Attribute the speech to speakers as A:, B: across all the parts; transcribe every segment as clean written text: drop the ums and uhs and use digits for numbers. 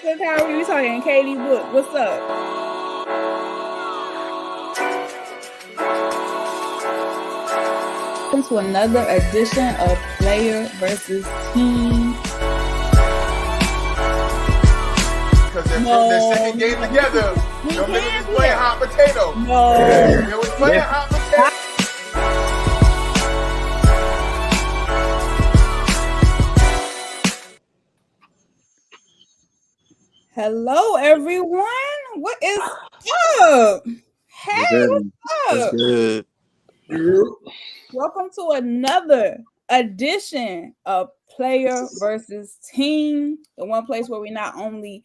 A: Good, Kyrie. We talking Katie Book. What's up? Welcome to another edition of Player versus Team.
B: Because they're second game together. Them niggas was playing hot potato.
A: No.
B: They was playing hot potato.
A: Hello, everyone. What is up? Hey, what's up?
C: Good.
A: Welcome to another edition of Player versus Team, the one place where we not only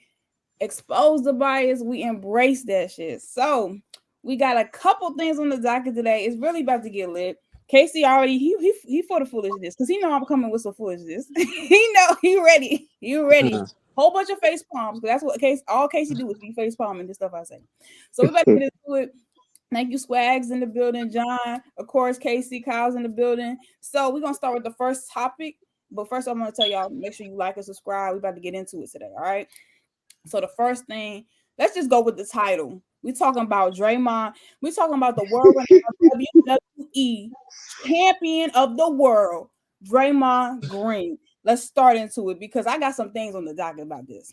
A: expose the bias, we embrace that shit. So we got a couple things on the docket today. It's really about to get lit. Casey already he for the foolishness because he know I'm coming with some foolishness. He know he ready. You ready? Whole bunch of face palms because that's what all Casey do is be face palming the stuff I say. So we about to get into it. Thank you, Swags in the building, John. Of course, Casey, Kyle's in the building. So we're gonna start with the first topic. But first, I'm gonna tell y'all, make sure you like and subscribe. We're about to get into it today. All right. So the first thing, let's just go with the title. We're talking about DRAYMOND. We're talking about the world WWE champion of the world, DRAYMOND Green. Let's start into it because I got some things on the docket about this.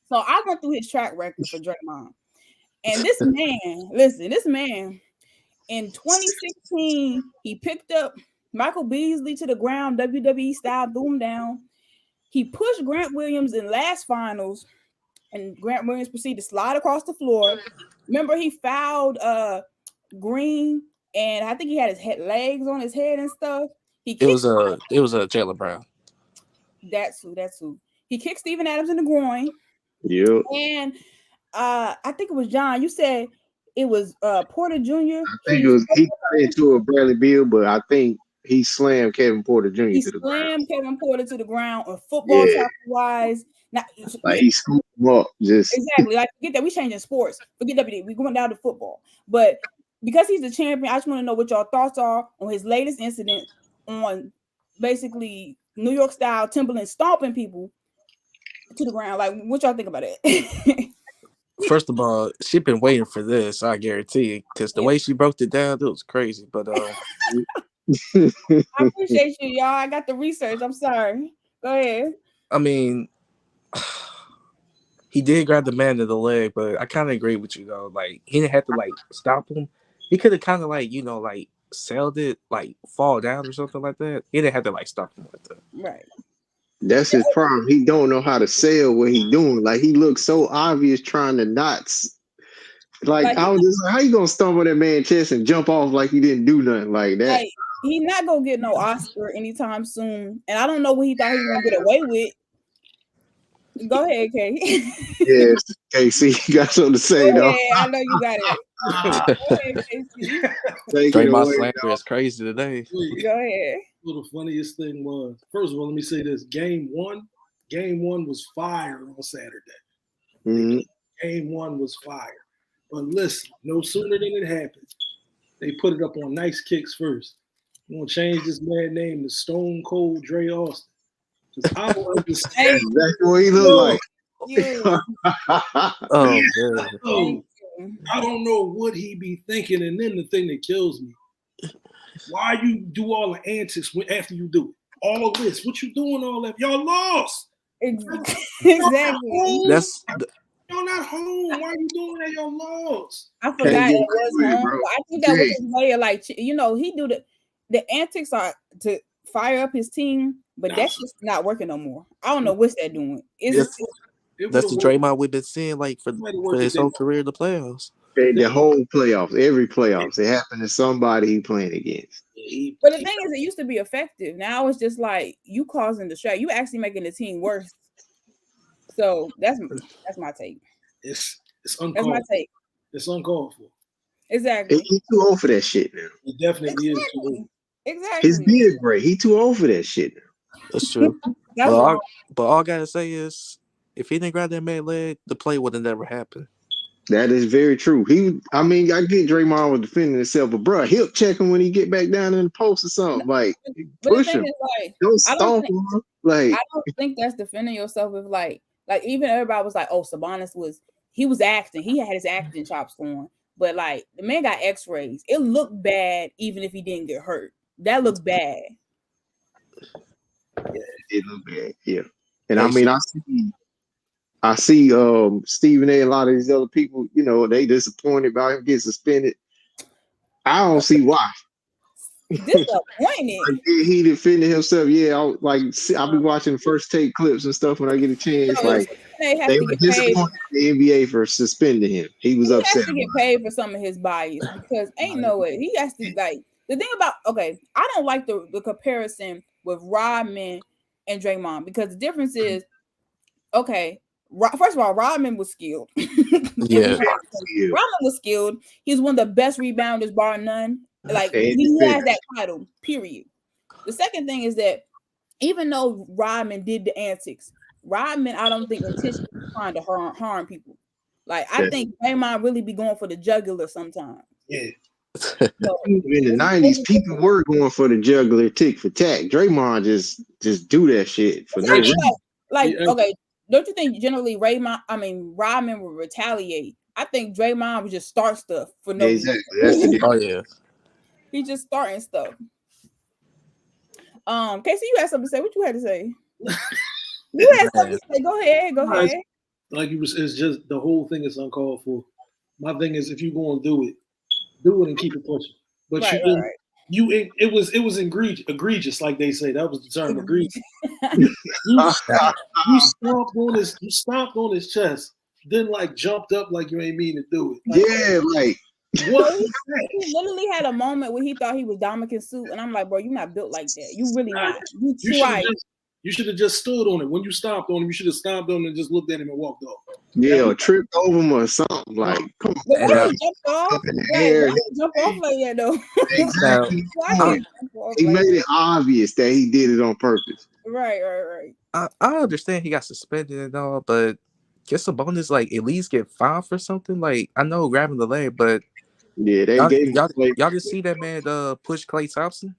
A: So I went through his track record for DRAYMOND. And this man, listen, this man in 2016, he picked up Michael Beasley to the ground, WWE style, threw him down. He pushed Grant Williams in last finals, and Grant Williams proceeded to slide across the floor. Remember, he fouled Green, and I think he had his legs on his head and stuff.
C: It was a Jaylen Brown.
A: That's who. He kicked Steven Adams in the groin.
D: Yep.
A: And I think it was John. You said it was Porter Jr.
D: I think it was he got into a Bradley Beal, but I think he slammed Kevin Porter Jr.
A: He
D: to the ground.
A: slammed Kevin Porter to the ground on football wise.
D: Like he scooped him up. Just
A: exactly. Like forget that we changing sports. Forget WWE. We going down to football. But because he's the champion, I just want to know what y'all thoughts are on his latest incident on basically New York style Timberland stomping people to the ground. Like, what y'all think about it?
C: First of all, she been waiting for this, I guarantee, because the way she broke it down, it was crazy. But
A: I appreciate you, y'all. I got the research. I'm sorry. Go ahead.
C: I mean, he did grab the man to the leg, but I kind of agree with you though. Like he didn't have to like stop him. He could have kind of like sailed it, like fall down or something like that. He didn't have to like stop him like that.
A: Right.
D: that's his problem. He don't know how to sell what he doing. Like he looks so obvious trying to not. Like I was just like, how you gonna stumble that man's chest and jump off like he didn't do nothing like that?
A: Like, he not gonna get no Oscar anytime soon, and I don't know what he thought he was gonna get away with. Go ahead, Kay.
D: Yes, Casey, you got something to say though.
A: I know you got it. Go ahead, Casey.
C: DRAYMOND slander is crazy today.
A: Go ahead.
E: Well, the funniest thing was, first of all, let me say this: Game one was fire on Saturday.
D: Mm-hmm.
E: Game one was fire. But listen, no sooner than it happened, they put it up on Nice Kicks first. I'm gonna change this man's name to Stone Cold Dre Austin. I don't understand
D: exactly what he look like.
C: Oh man.
E: I don't know what he be thinking, and then the thing that kills me: why you do all the antics after you do it? All of this, what you doing? All that, y'all lost.
A: Exactly.
C: That's.
E: Y'all not home. Why are you doing that? Y'all lost.
A: I forgot it was home. I think that was his way of like, he do the antics are to fire up his team, but that's just not working no more. I don't know what's that doing.
C: That's the DRAYMOND we've been seeing like for his whole career in the playoffs.
D: The whole playoffs, every playoffs, it happened to somebody he playing against.
A: But the thing is, it used to be effective. Now it's just like you causing the strike. You actually making the team worse. So that's my take.
E: It's uncalled.
A: That's my take.
E: It's uncalled for.
A: Exactly.
D: He's too old for that shit now.
E: He definitely is too old.
A: Exactly.
D: His beard gray. He too old for that shit now.
C: That's true.
A: That's
C: but all I gotta say is, if he didn't grab that man's leg, the play would have never happened.
D: That is very true. I get DRAYMOND was defending himself, but bro, hip check him when he get back down in the post or something. Like push him.
A: Like,
D: don't stomp him. Like
A: I don't think that's defending yourself with like Like even everybody was like, "Oh, Sabonis was acting. He had his acting chops on." But like the man got X-rays. It looked bad, even if he didn't get hurt. That looked bad.
D: Yeah, it looked bad. Yeah, and I mean, I see Stephen A. and a lot of these other people. You know, they disappointed about him getting suspended. I don't see why.
A: Disappointed.
D: He defended himself. Yeah, I'll be watching first take clips and stuff when I get a chance. Like they were disappointed in the NBA for suspending him. He was upset.
A: He has to get paid for some of his bias because ain't no way he has to like the thing about I don't like the comparison with Rodman and Draymond because the difference is first of all, Rodman was skilled.
C: Yeah,
A: Rodman was skilled. He's one of the best rebounders, bar none. Like he has that title, period. The second thing is that even though Rodman did the antics, Rodman, I don't think intentionally trying to harm people. Like I think Draymond really be going for the jugular sometimes.
E: Yeah.
D: So, in the 90s, people were going for the jugular tick for tack. Draymond just do that shit for no reason.
A: Don't you think generally Rodman would retaliate? I think Draymond would just start stuff for no reason.
D: That's the difference.
C: Oh yeah.
A: He's just starting stuff. Casey, you had something to say. What you had to say? You had something to say. Go ahead.
E: Like it's just the whole thing is uncalled for. My thing is, if you're going to do it and keep it pushing. But it was egregious, like they say. That was the term, egregious. you stomped on his chest, then like jumped up like you ain't mean to do it.
D: Like
E: what?
A: He literally had a moment where he thought he was Dominican Suit, and I'm like, bro, you're not built like that. You really not.
E: You should have just stood on it. When you stomped on him, you should have stomped on him and just looked at him and walked off.
D: Yeah, or tripped over him or something. Like, come on.
A: Jump off like that, though.
D: Exactly. He made it obvious that he did it on purpose.
A: Right.
C: I understand he got suspended and all, but guess Sabonis like at least get fined for something. Like I know grabbing the leg, but
D: yeah, they
C: y'all just see that man push Klay Thompson.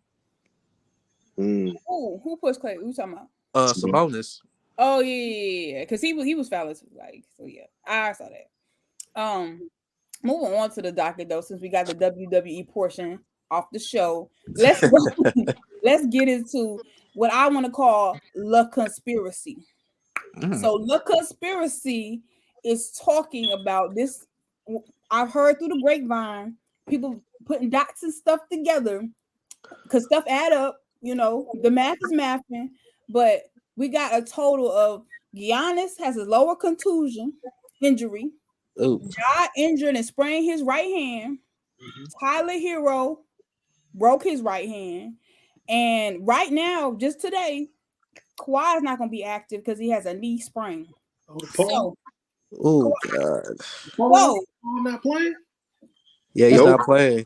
A: Who pushed Klay? Who talking about?
C: Sabonis.
A: Oh yeah, because he was fouling like so. Yeah, I saw that. Moving on to the docket though, since we got the WWE portion off the show, let's get into what I want to call the conspiracy. So the conspiracy is talking about this. I've heard through the grapevine, people putting dots and stuff together because stuff add up. You know, the math is mathing, but we got a total of Giannis has a lower contusion injury. Ja injured and sprained his right hand. Tyler Hero broke his right hand. And right now, just today, Kawhi is not going to be active because he has a knee sprain.
C: God.
E: Whoa. Not playing?
C: Yeah, he's not playing.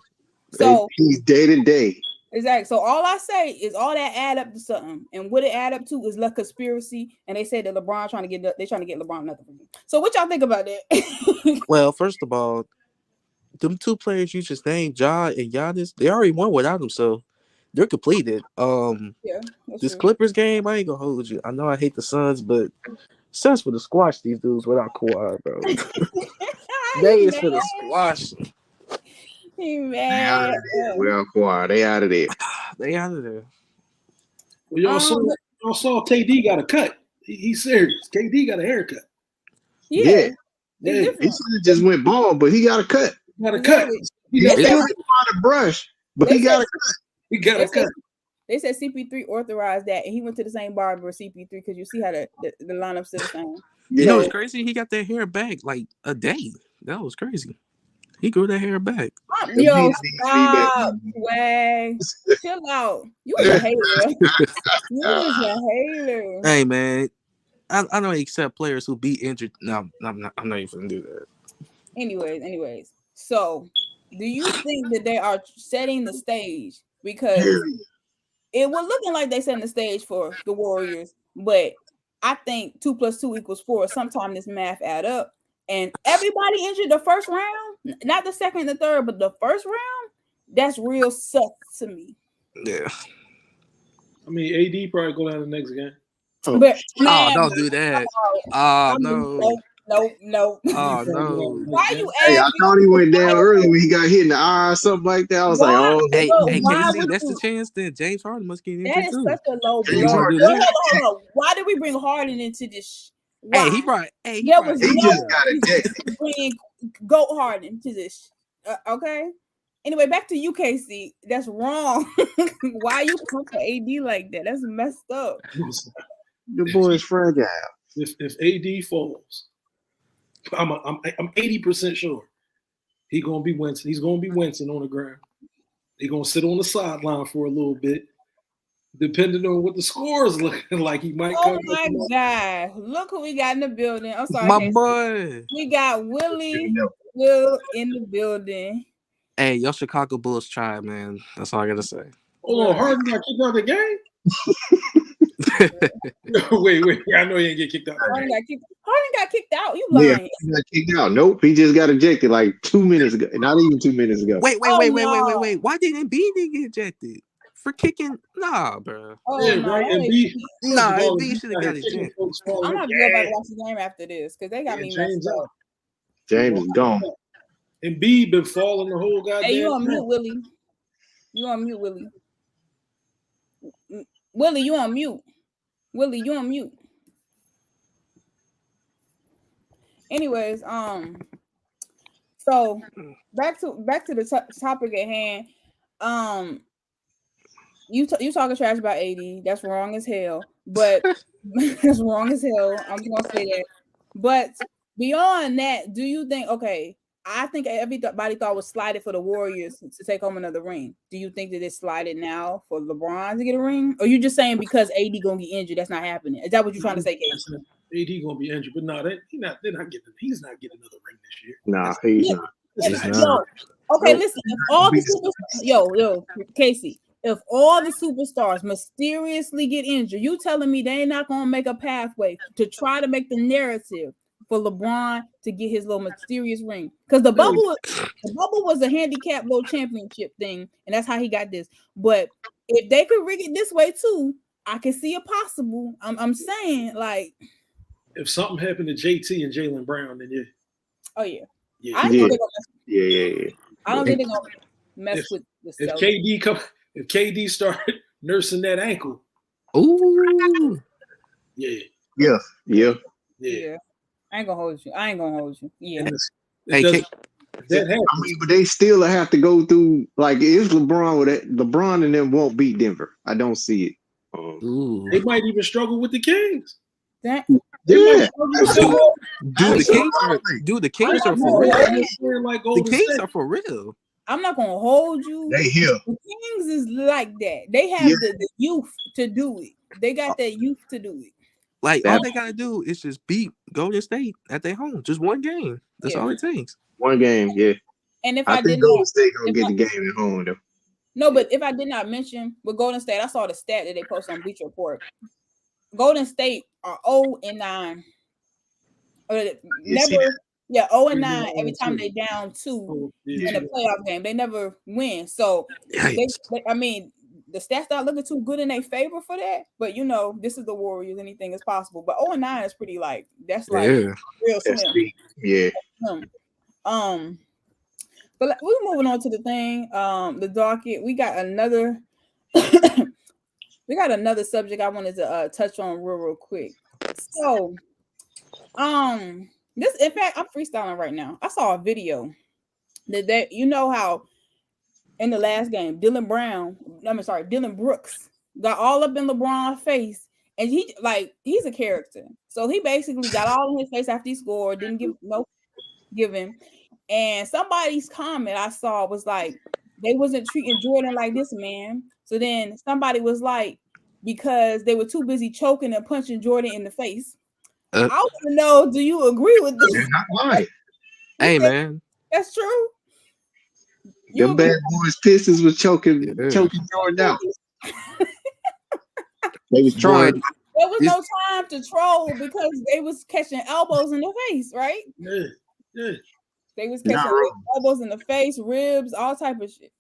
A: So
D: he's day to day.
A: Exactly. So all I say is all that add up to something, and what it add up to is the conspiracy. And they say that LeBron trying to get LeBron nothing from him. So what y'all think about that?
C: Well, first of all, them two players you just named, Ja and Giannis, they already won without him, so they're completed. This
A: true.
C: Clippers game, I ain't gonna hold you. I know I hate the Suns, but Suns for the squash these dudes without Kawhi, bro. They is for the squash.
A: He mad.
D: Well, Kawhi, they out of there.
C: They out of there.
E: Well, y'all saw KD got a cut. He's serious. KD got a haircut.
A: Yeah.
D: He should have just went bald, but he got a cut.
E: Got a cut.
D: He got a brush, but he got a cut.
E: He got a cut.
A: They said CP3 authorized that, and he went to the same barber as CP3 because you see how the lineups are the same.
C: You know what's crazy? He got that hair back like a day. That was crazy. He grew that hair back.
A: Yo, stop, Swag. Chill out. You was a hater. You was a hater.
C: Hey, man. I don't accept players who be injured. No, I'm not even going to do that.
A: Anyways. So, do you think that they are setting the stage? Because it was looking like they setting the stage for the Warriors, but I think 2 + 2 = 4. Sometimes this math add up. And everybody injured the first round, not the second and the third, but the first round. That's real sus to me.
C: Yeah.
E: I mean, AD probably go down the next game.
A: But man,
C: don't do that. No.
A: No.
C: Oh no.
A: Why you
D: Hey, I
A: asking?
D: thought he went down early when he got hit in the eye or something like that. I was like,
A: Why?
D: oh,
C: Hey,
A: Look,
C: hey,
A: why
C: KC,
A: would
C: that's the
A: you?
C: chance. Then James Harden must get
A: That
C: injured
A: is
C: too.
A: such a low
D: James
A: blow.
D: Harden,
A: Hold on. Why did we bring Harden into this? Why?
C: Hey, he brought. Hey, he
A: There
C: brought.
A: was
D: he
A: no
D: just got
A: reason
D: ejected.
A: to bring Goat Harden to this. Okay. Anyway, back to UKC. That's wrong. Why you pump for AD like that? That's messed up.
D: The boy is fragile.
E: If AD falls, I'm 80% sure he's gonna be wincing. He's gonna be wincing on the ground. He's gonna sit on the sideline for a little bit, depending on what the score is looking like. He might come.
A: Oh my God! Look who we got in the building. I'm sorry,
C: My
A: Casey.
C: boy.
A: We got Willie
D: No.
A: Will in the building.
C: Hey, your Chicago Bulls try, man. That's all I gotta say.
E: Hold on, Harden got kicked out of the game. Wait. I know he didn't get kicked out.
A: Harden got kicked out. You
D: Yeah,
A: lying?
D: he got kicked out. Nope, he just got ejected like 2 minutes ago. Not even 2 minutes ago.
C: Wait.
A: No.
C: Why didn't Embiid get ejected for kicking? Nah, bro.
A: Oh
E: Yeah,
A: no!
E: right.
C: Nah,
E: Embiid
C: Embiid should have got ejected.
A: I'm gonna have to go back and watch the game after this because they got me messed up.
D: James is gone.
E: Embiid been falling the whole goddamn.
A: Hey, you on
E: time.
A: mute, Willie? You on mute, Willie? Willie, you on mute? Willie, you on mute? Anyways, so back to the topic at hand. You talking trash about AD? That's wrong as hell. But that's wrong as hell. I'm gonna say that. But beyond that, do you think? Okay, I think everybody thought was slided for the Warriors to take home another ring. Do you think that it's slided now for LeBron to get a ring? Or you just saying because AD gonna get injured, that's not happening? Is that what you're trying to say, Casey?
E: AD gonna be injured, but no, he's not getting another ring this year.
D: Nah, he's not.
A: Okay, listen. If all the Casey, if all the superstars mysteriously get injured, you telling me they ain't not gonna make a pathway to try to make the narrative for LeBron to get his little mysterious ring? Because the bubble was a handicap little championship thing, and that's how he got this. But if they could rig it this way too, I can see it possible. I'm saying, like,
E: if something happened to JT and Jaylen Brown, then yeah.
A: Oh yeah.
D: Yeah.
A: I don't think they're gonna mess with the
E: Celtics. If KD started nursing that ankle.
C: Ooh.
A: Yeah. I ain't gonna hold you. Yeah.
C: Hey,
D: but they still have to go through. Like, if LeBron and them won't beat Denver. I don't see it.
E: They might even struggle with the Kings.
C: The Kings are for real. The Kings are for real.
A: I'm not gonna hold you.
D: They here.
A: The Kings is like that. They have the youth to do it. They got that youth to do it.
C: Like, all they gotta do is just beat Golden State at their home. Just one game. That's all it takes.
D: One game, yeah.
A: And if
D: I think Golden State gonna get the game at home though.
A: No, but if I did not mention with Golden State, I saw the stat that they posted on Bleacher Report. Golden State are 0-9. 0-9 every time they down 2 in a playoff game. They never win. So the stats not looking too good in their favor for that. But this is the Warriors. Anything is possible. But 0-9 is pretty that's real slim.
D: Yeah.
A: But we're moving on to the thing. The docket. We got another subject I wanted to touch on real quick. So this, in fact, I'm freestyling right now. I saw a video that how in the last game, Dylan Brooks got all up in LeBron's face, and he's a character. So he basically got all in his face after he scored, didn't give him. And somebody's comment I saw was like, they wasn't treating Jordan like this, man. So then somebody was like, because they were too busy choking and punching Jordan in the face. I want to know, do you agree with this?
D: They're not lying.
C: Hey, man.
A: That's true.
D: Them bad boys Pistons was choking Jordan out. They was trying.
A: There was no time to troll because they was catching elbows in the face, right?
E: Yeah.
A: They was catching elbows in the face, ribs, all type of shit.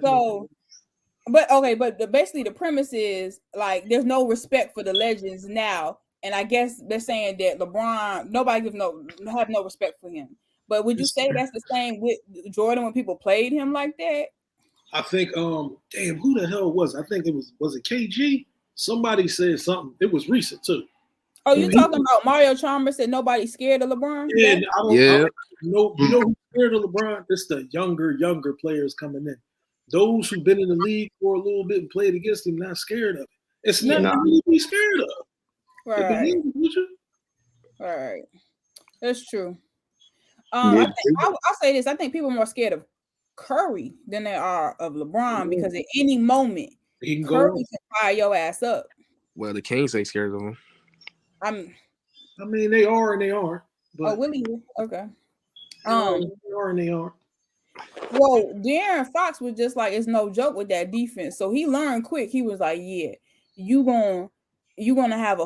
A: So But basically the premise is like there's no respect for the legends now, and I guess they're saying that LeBron, nobody have no respect for him. But would you say that's the same with Jordan when people played him like that?
E: I think damn, who the hell was it? I think it was it KG? Somebody said something. It was recent too.
A: Oh, you talking about Mario Chalmers said nobody's scared of LeBron?
E: Yeah,
A: Yeah.
E: I don't know. You know who's scared of LeBron? It's the younger players coming in. Those who've been in the league for a little bit and played against him, not scared of it. It's nothing to be scared of.
A: Right. That's true. I'll say this. I think people are more scared of Curry than they are of LeBron because at any moment Curry can fire your ass up.
C: Well, the Kings ain't scared of him.
E: I mean, they are and they aren't.
A: But Willie, okay.
E: They are and they aren't.
A: Well, De'Aaron Fox was just like, it's no joke with that defense. So he learned quick. He was like, yeah, you're gonna have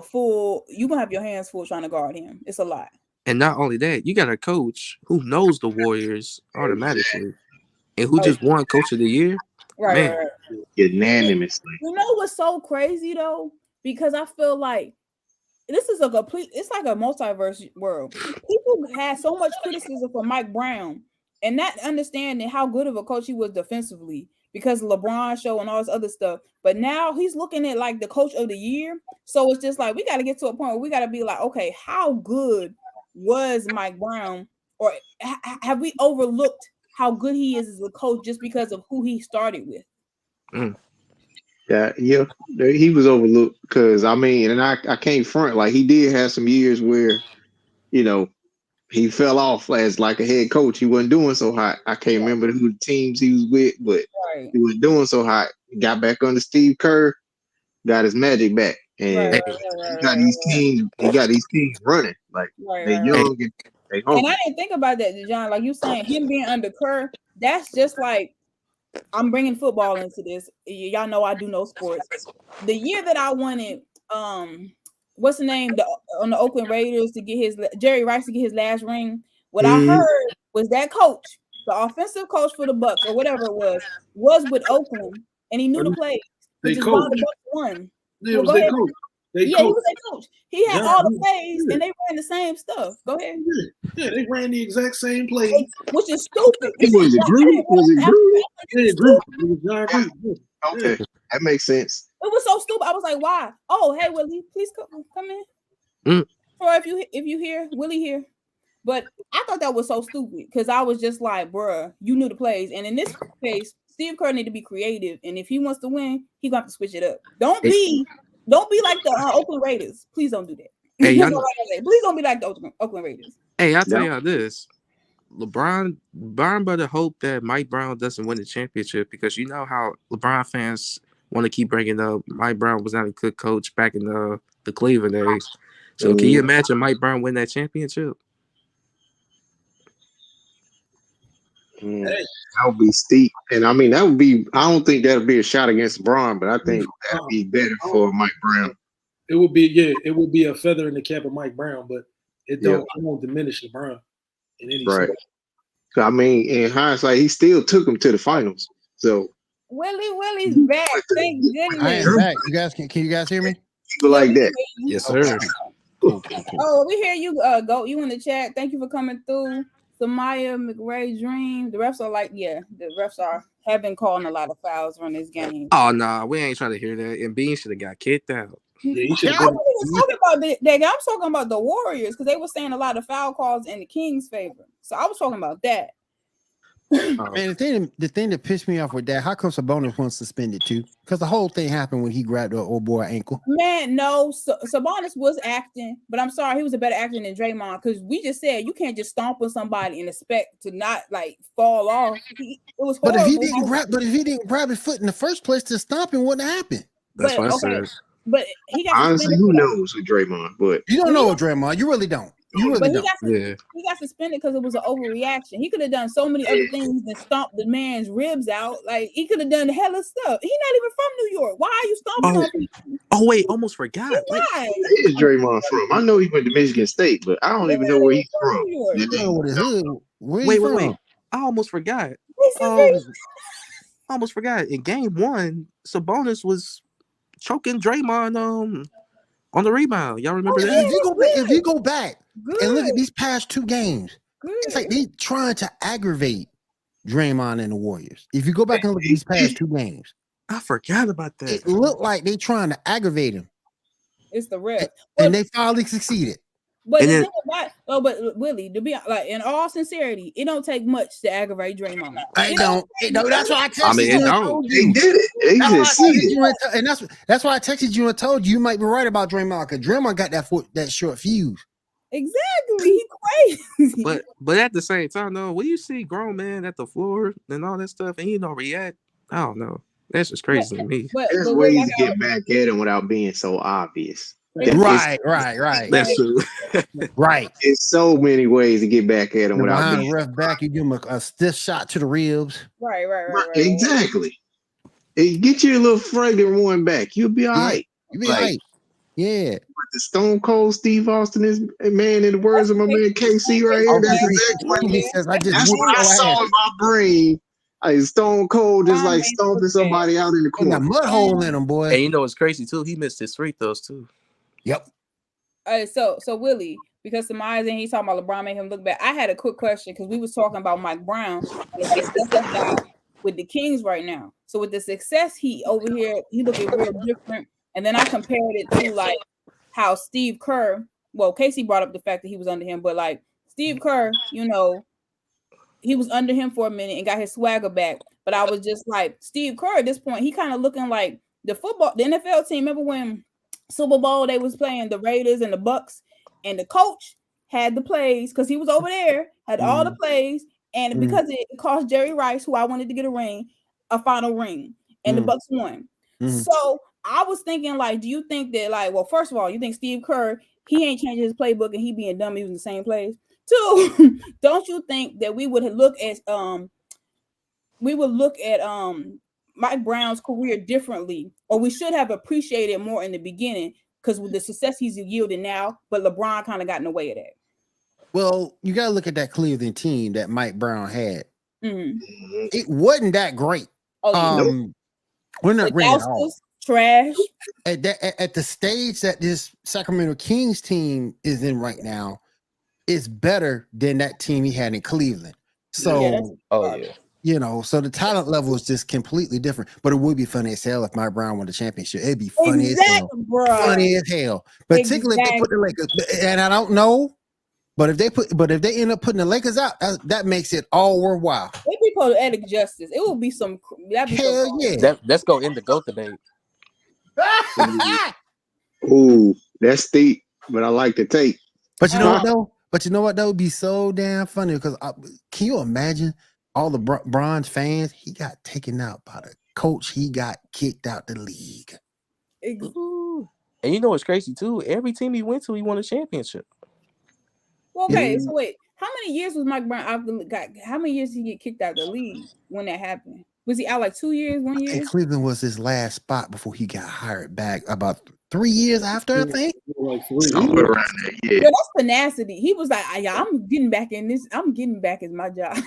A: your hands full trying to guard him. It's a lot.
C: And not only that, you got a coach who knows the Warriors automatically, and who just won Coach of the Year.
A: Right.
D: Unanimously.
A: You know what's so crazy though? Because I feel like this is it's like a multiverse world. People had so much criticism for Mike Brown and not understanding how good of a coach he was defensively because LeBron show and all this other stuff. But now he's looking at like the Coach of the Year. So it's just like we got to get to a point where we got to be like, okay, how good was Mike Brown? Or have we overlooked how good he is as a coach just because of who he started with?
D: Yeah, he was overlooked because I mean, and I can't front, like he did have some years where, he fell off as like a head coach. He wasn't doing so hot. I can't remember who the teams he was with, but he was doing so hot. He got back under Steve Kerr, got his magic back, and he got these teams running like they young and they hungry.
A: And I didn't think about that, John. Like you saying, him being under Kerr, that's just like. I'm bringing football into this. Y'all know I do no sports. The year that I wanted, what's the name? On the Oakland Raiders to get Jerry Rice to get his last ring. What I heard was that coach, the offensive coach for the Bucks or whatever it was with Oakland, and he knew the plays. Which is why the Bucks won.
E: He was their coach.
A: He was their coach. He had all the plays, and they ran the same stuff. Go ahead.
E: Yeah, they ran the exact same plays.
A: Which is stupid.
D: Was it Gruden?
E: Yeah, Gruden.
D: Okay, that makes sense.
A: It was so stupid. I was like, why? Oh, hey, Willie, please come in. Or if you hear, Willie here. But I thought that was so stupid because I was just like, bruh, you knew the plays. And in this case, Steve Kerr need to be creative. And if he wants to win, he's going to have to switch it up. Don't be like the Oakland Raiders. Please don't do that. Hey, please don't be like the Oakland Raiders.
C: Hey, I'll tell y'all this. LeBron better hope that Mike Brown doesn't win the championship because you know how LeBron fans want to keep bringing up Mike Brown was not a good coach back in the Cleveland days. So can you imagine Mike Brown win that championship?
D: That would be steep. And I mean, I don't think that would be a shot against LeBron, but I think that would be better for Mike Brown.
E: It would be a feather in the cap of Mike Brown, but it won't diminish LeBron in any sense.
D: I mean, in hindsight, he still took him to the finals. So
A: Willie's back. Thank goodness.
F: I am back. You guys can you guys hear me?
D: People like that.
C: Yes, sir.
F: Cool.
A: Oh, we hear you. Go. You in the chat. Thank you for coming through. Samaya McRae Dream. The refs are the refs have been calling a lot of fouls on this game.
C: Oh no, we ain't trying to hear that. And Bean should have got kicked out.
E: Yeah,
A: I wasn't talking about that. I'm talking about the Warriors because they were saying a lot of foul calls in the Kings' favor. So I was talking about that.
F: Man, the thing that pissed me off with that, how come Sabonis wasn't suspended too? Because the whole thing happened when he grabbed the old boy ankle.
A: Man, no, Sabonis was acting, but I'm sorry, he was a better actor than Draymond because we just said you can't just stomp on somebody and expect to not like fall off. It was horrible.
F: But if he didn't grab his foot in the first place, to stop him wouldn't happen.
C: That's what I said.
A: But he got
D: honestly, who knows with Draymond? But
F: you don't know with Draymond. You really don't. You really don't.
A: He got suspended because it was an overreaction. He could have done so many other things than stomp the man's ribs out. Like he could have done hella stuff. He's not even from New York. Why are you stomping on people?
C: Oh wait, almost forgot.
D: Where is Draymond from? I know he went to Michigan State, but I don't even know where he's from.
F: Wait.
C: I almost forgot. almost forgot. In game 1, Sabonis was choking Draymond on the rebound. Y'all remember that?
F: If you go back and look at these past 2 games, it's like they trying to aggravate Draymond and the Warriors. If you go back and look at these past 2 games,
C: I forgot about that.
F: it looked like they trying to aggravate him.
A: It's the rest.
F: And they finally succeeded.
A: But the thing about, but Willie, to be like, in all sincerity, it don't take much to aggravate Draymond.
F: It don't. That's why I texted
C: I mean, it
F: you.
C: don't.
D: They did it. They just see it.
F: And that's why I texted you and told you you might be right about Draymond, because Draymond got that short fuse.
A: Exactly, he crazy.
C: But at the same time, though, when you see grown man at the floor and all that stuff, and you don't react, I don't know. That's just crazy to me.
D: There's ways to get back at him without being so obvious.
F: Right.
C: That's true.
F: Right.
D: There's so many ways to get back at him without
F: behind
D: being
F: the ref back. You give him a stiff shot to the ribs.
A: Right.
D: Exactly. Hey, get your little fragrant one back. You'll be all right.
F: You'll be all right. Yeah.
D: But the Stone Cold Steve Austin is, man, in the words of my man KC right here, that's exactly what he says. That's what I saw in my brain. Like Stone Cold just like stomping somebody out in the corner.
F: Got a mud hole in him, boy.
C: And you know it's crazy too. He missed his free throws too.
F: Yep.
A: So Willie, because Samaya's and he's talking about LeBron made him look bad. I had a quick question because we was talking about Mike Brown and the success he got with the Kings right now. So with the success he over here, he looking real different. And then I compared it to like how Steve Kerr. Well, Casey brought up the fact that he was under him, but like Steve Kerr, you know, he was under him for a minute and got his swagger back. But I was just like Steve Kerr at this point. He kind of looking like the NFL team. Remember when Super Bowl they was playing the Raiders and the Bucks, and the coach had the plays because he was over there, had all the plays, and because it cost Jerry Rice, who I wanted to get a final ring, and the Bucks won. So I was thinking, like, do you think that, like, well, first of all, you think Steve Kerr, he ain't changing his playbook and he being dumb using the same plays? 2, don't you think that we would look at Mike Brown's career differently, or we should have appreciated more in the beginning because with the success he's yielding now, but LeBron kind of got in the way of that.
F: Well, you got to look at that Cleveland team that Mike Brown had. It wasn't that great. We're not great at all.
A: Trash.
F: At the stage that this Sacramento Kings team is in right now, it's better than that team he had in Cleveland. So, you know, so the talent level is just completely different. But it would be funny as hell if Mike Brown won the championship. It'd be funny as hell.
A: Bro.
F: Funny as hell. Particularly if they put the Lakers, and I don't know, but if they end up putting the Lakers out, that makes it all worthwhile.
A: It'd be poetic justice. It would be some.
F: Hell yeah.
C: Let's go in the GOAT debate.
D: Ooh, that's deep, but I like the take.
F: But you know what though? That would be so damn funny because can you imagine all the Bronze fans? He got taken out by the coach. He got kicked out the league.
C: And you know what's crazy too? Every team he went to, he won a championship.
A: Well, okay, so wait, how many years was Mike Brown out the got? How many years did he get kicked out of the league when that happened? Was he out like 2 years, 1 year?
F: And Cleveland was his last spot before he got hired back. About 3 years after, I think.
D: Somewhere around there, yeah.
A: That's tenacity. He was like, I'm getting back in this. I'm getting back as my job.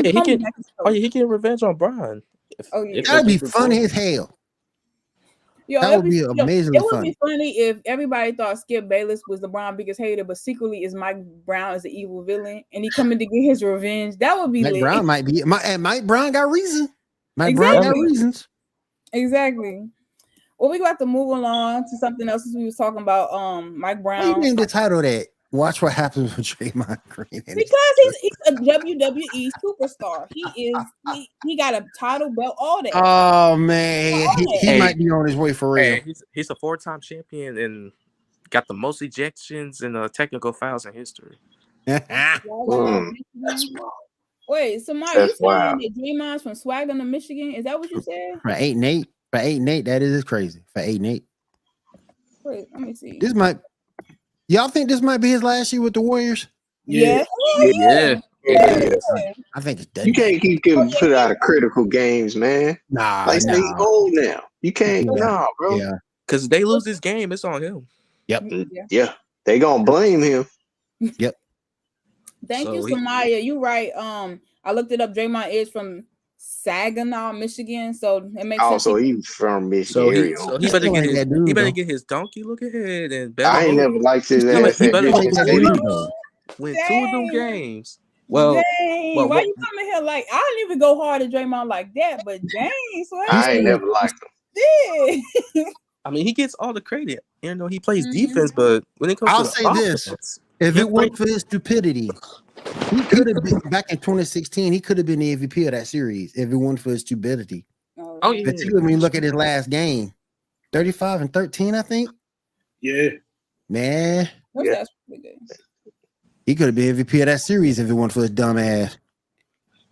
C: He get revenge on Brian.
F: That'd be funny as hell. That would be amazingly funny.
A: It would be funny if everybody thought Skip Bayless was LeBron's biggest hater, but secretly is Mike Brown as the evil villain, and he coming to get his revenge. That would be
F: Mike
A: lit.
F: Brown might be. And Mike Brown got reason. Brown got reasons.
A: Exactly. Well, we got to move along to something else. Since we was talking about Mike Brown.
F: What do you name the title that? Watch what happens with Draymond Green.
A: Because he's a WWE superstar. He got a title belt, all that.
F: Oh man, he might be on his way for real.
C: He's a 4-time champion and got the most ejections and technical fouls in history.
D: That's wild.
A: Wait, so Mike, you saying that Draymond's from Swagger to Michigan? Is that what you said?
F: For 8-8, that is crazy. For 8-8.
A: Wait, let me see.
F: Y'all think this might be his last year with the Warriors?
A: Yeah.
C: Yeah.
F: I think it's dead.
D: You can't keep getting put out of critical games, man. He's old now. You can't, bro.
F: Yeah.
C: Because they lose this game, it's on him.
F: Yep.
D: Yeah. They gonna blame him.
F: Yep.
A: Thank you, Samaya. You right. I looked it up. Draymond is from Saginaw, Michigan. So it makes sense.
D: Also, he's from Michigan.
C: So he better get his donkey look ahead and
D: I ain't never liked his ass.
C: He better
D: win
C: 2 of them games. Well,
A: dang, why you coming here like I didn't even go hard at Draymond like that, but dang, so
D: I ain't never liked him.
C: I mean, he gets all the credit, even though he plays defense. But when it comes
F: I'll
C: to
F: say this: if it weren't for his stupidity, he could have been back in 2016. He could have been the MVP of that series if it weren't for his stupidity.
C: Oh yeah.
F: Particularly when you look at his last game, 35-13, I think.
E: Yeah,
F: man.
A: Yeah.
F: He could have been MVP of that series if it weren't for his dumb ass.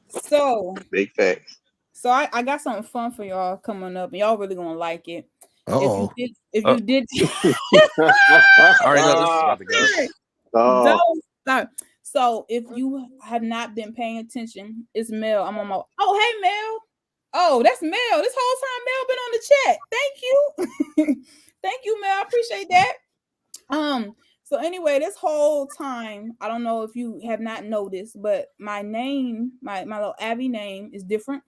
A: So
D: big facts.
A: So I got something fun for y'all coming up, and y'all really gonna like it.
F: Oh,
A: if you did,
C: I already know this is about to
A: go. So if you have not been paying attention, it's Mel. I'm on my. Oh, hey Mel. Oh, that's Mel. This whole time Mel been on the chat. Thank you, thank you, Mel. I appreciate that. So anyway, this whole time, I don't know if you have not noticed, but my name, my little Abby name is different.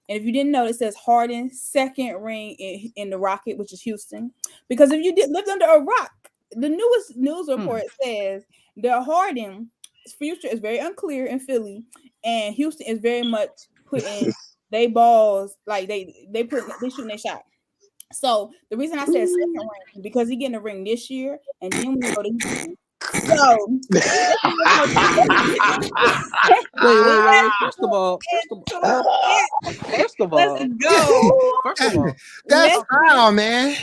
A: And if you didn't know, it says Harden's second ring in the Rocket, which is Houston. Because if you lived under a rock, the newest news report says that Harden's future is very unclear in Philly, and Houston is very much putting they balls like they shooting their shot. So the reason I said second ring is because he getting a ring this year, and then we go to Houston. So
C: wait. First of all,
A: let's go.
C: First of all,
F: that's how, man.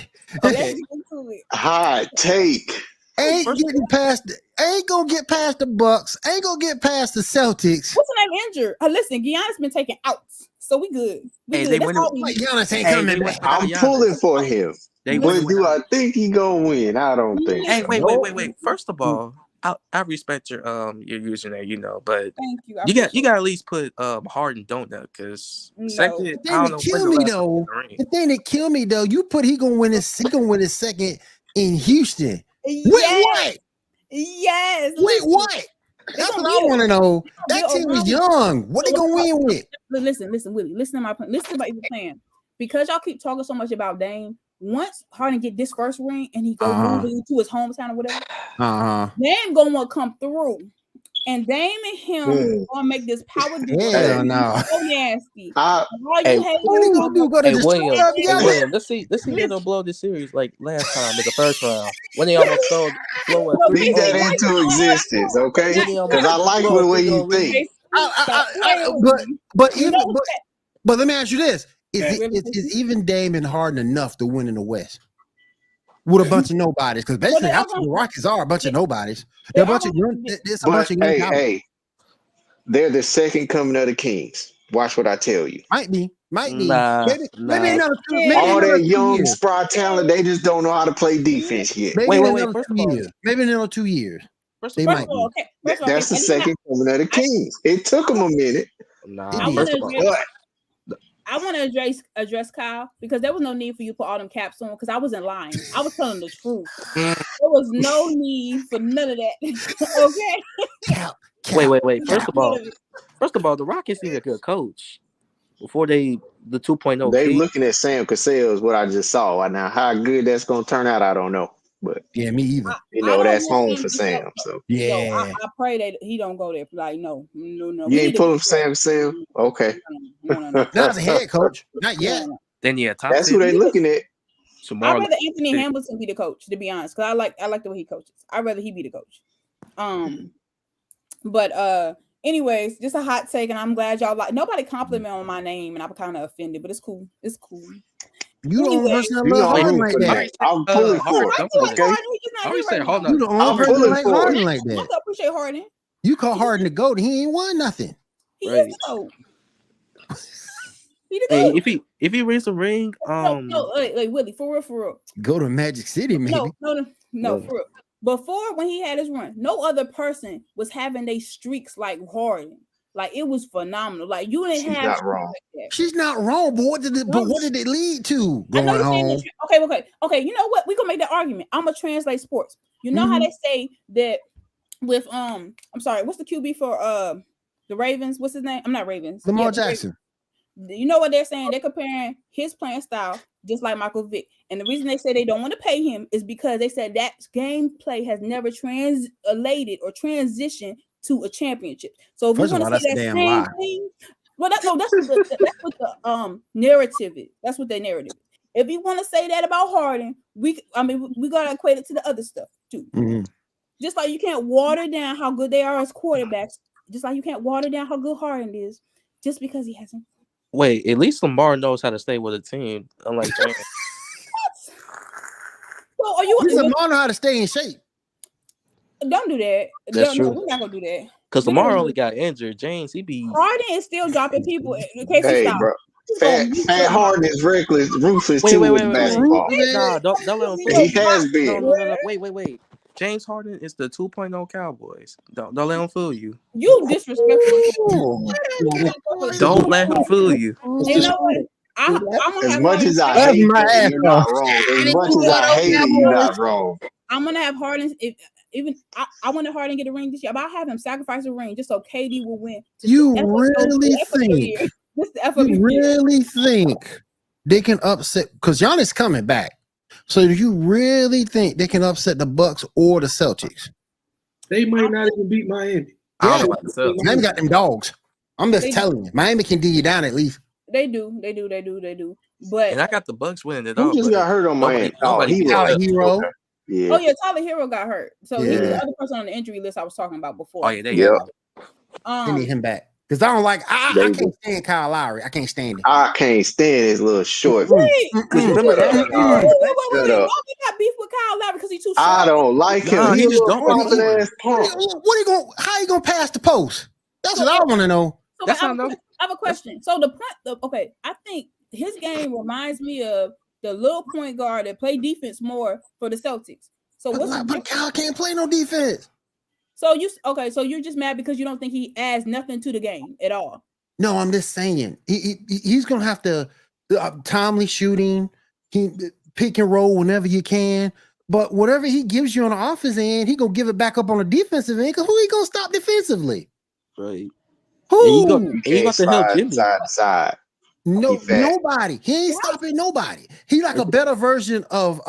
C: Okay.
D: Hot take.
F: Ain't gonna get past the Bucks. Ain't gonna get past the Celtics.
A: What's the name injured? Listen, Giannis been taking outs, so we good.
F: Giannis ain't coming back.
D: I'm pulling for him. But do I think he gonna win? I don't think.
C: Hey, wait. First of all, I respect your username, you know, but
A: thank you.
C: You got to at least put Harden don't know, because second,
F: I don't know. The thing that kill me though, you put he gonna win his second in Houston.
A: What? Yes.
F: Wait, what? That's what I want to know. That team is young. What they gonna win with?
A: Listen, Willie. Listen to my plan. Listen to my plan. Because y'all keep talking so much about Dame. Once Harden get this first ring and he go moving to his hometown or whatever, Dame gonna want to come through, and Dame and him gonna make this power duo.
F: Hell no.
A: So nasty.
C: William, let's see they don't blow this series like last time in the first round when they almost blow a 3.
D: Leave that into existence, okay? Because I like the way you think.
F: But let me ask you this. Is even Dame and Harden enough to win in the West with a bunch of nobodies? Because basically, that's what the Rockets are, a bunch of nobodies. They're a bunch of young.
D: Hey, they're the second coming of the Kings. Watch what I tell you.
F: Might be. Maybe
D: another 2 years. All that young spry talent, they just don't know how to play defense yet.
F: Maybe another 2 years.
A: They might be.
D: That's the second coming of the Kings. It took them a minute.
A: I want to address Kyle, because there was no need for you to put all them caps on, because I wasn't lying. I was telling the truth. There was no need for none of that. Okay.
C: Wait. First of all, the Rockets need a good coach before the 2.0.
D: They looking at Sam Cassell is what I just saw. Now, how good that's gonna turn out, I don't know. But
F: yeah, me either.
D: That's home for Sam. So
A: yeah, I pray that he don't go there. Like, no.
D: You ain't pulling for Sam Cassell? Okay.
A: No.
F: Not the head coach. Not yet.
C: Then
D: that's who they looking at.
A: I'd rather Anthony Hamilton be the coach, to be honest, because I like the way he coaches. I'd rather he be the coach. But anyways, just a hot take, and I'm glad y'all like. Nobody compliment on my name, and I'm kind of offended, but it's cool. It's cool.
F: You the only person that love Harden like that.
D: I'm pulling for it.
F: Okay. You the only person that like Harden like that.
A: I appreciate Harden.
F: You call Harden the GOAT. He ain't won nothing.
A: He is the GOAT.
C: Hey, if he wins a ring,
A: like Willie, for real.
F: Go to Magic City, maybe.
A: No, for real. Before, when he had his run, no other person was having they streaks like Harden. Like, it was phenomenal. Like, you didn't have.
D: Not wrong.
A: Like
F: She's not wrong, but what did it lead to? Going home.
A: Okay. You know what? We gonna make that argument. I'm gonna translate sports. You know how they say that with I'm sorry, what's the QB for the Ravens? What's his name? I'm not Ravens.
F: Lamar Jackson.
A: You know what they're saying? They're comparing his playing style just like Michael Vick. And the reason they say they don't want to pay him is because they said that gameplay has never translated or transitioned to a championship. So if we want to see that same thing, well, that's what the narrative is. That's what their narrative is. If you want to say that about Harden, we gotta equate it to the other stuff too. Mm-hmm. Just like you can't water down how good they are as quarterbacks, just like you can't water down how good Harden is, just because he hasn't.
C: Wait, at least Lamar knows how to stay with a team, unlike James.
A: Well,
F: Lamar know how to stay in shape.
A: Don't do that.
C: That's true.
A: We're not gonna do that.
C: Because Lamar only got injured. James, he be
A: Harden is still dropping people in case he stops.
D: Bro. Fat Harden is reckless, ruthless too with basketball.
C: Nah, don't let him fool
D: you. He has been.
C: No. Wait. James Harden is the 2.0 Cowboys. Don't let him fool you.
A: You disrespectful.
C: Don't let him fool you.
A: You know what?
D: As much as I hate you, you're not wrong. As much as I hate it, you're not wrong.
A: I'm gonna have Harden. I want to Harden get a ring this year, but I'll have him sacrifice a ring just so KD will win.
F: You really think they can upset? Because Giannis coming back. So do you really think they can upset the Bucks or the Celtics?
E: They might not even beat Miami.
F: Yeah, Miami got them dogs. I'm just telling you, Miami can dig you down at least.
A: They do. But
C: and I got the Bucks winning it
D: all.
C: Who
D: just got hurt on Miami?
F: Hero.
D: Yeah.
A: Oh yeah, Tyler Hero got hurt. So he's the other person on the injury list I was talking about before.
C: Oh yeah, they
F: need him back. Because I don't like I can't stand Kyle Lowry. I can't stand him.
D: I can't stand his little short.
A: Wait. Remember that? Wait. Y'all got beef with Kyle Lowry because he's too short.
D: I don't like him.
C: Nah,
D: he just
C: don't
F: What he gonna? How he gonna pass the post? That's what I want to know.
A: So I have a question. So I think his game reminds me of the little point guard that play defense more for the Celtics. So
F: but Kyle can't play no defense.
A: So you're just mad because you don't think he adds nothing to the game at all.
F: No, I'm just saying he's gonna have to timely shooting, pick and roll whenever you can. But whatever he gives you on the offensive end, he gonna give it back up on the defensive end. Because who he gonna stop defensively?
C: Right.
F: Who?
C: And you got to help Jimmy.
D: Side to side.
F: No, nobody. He ain't stopping nobody. He like a better version of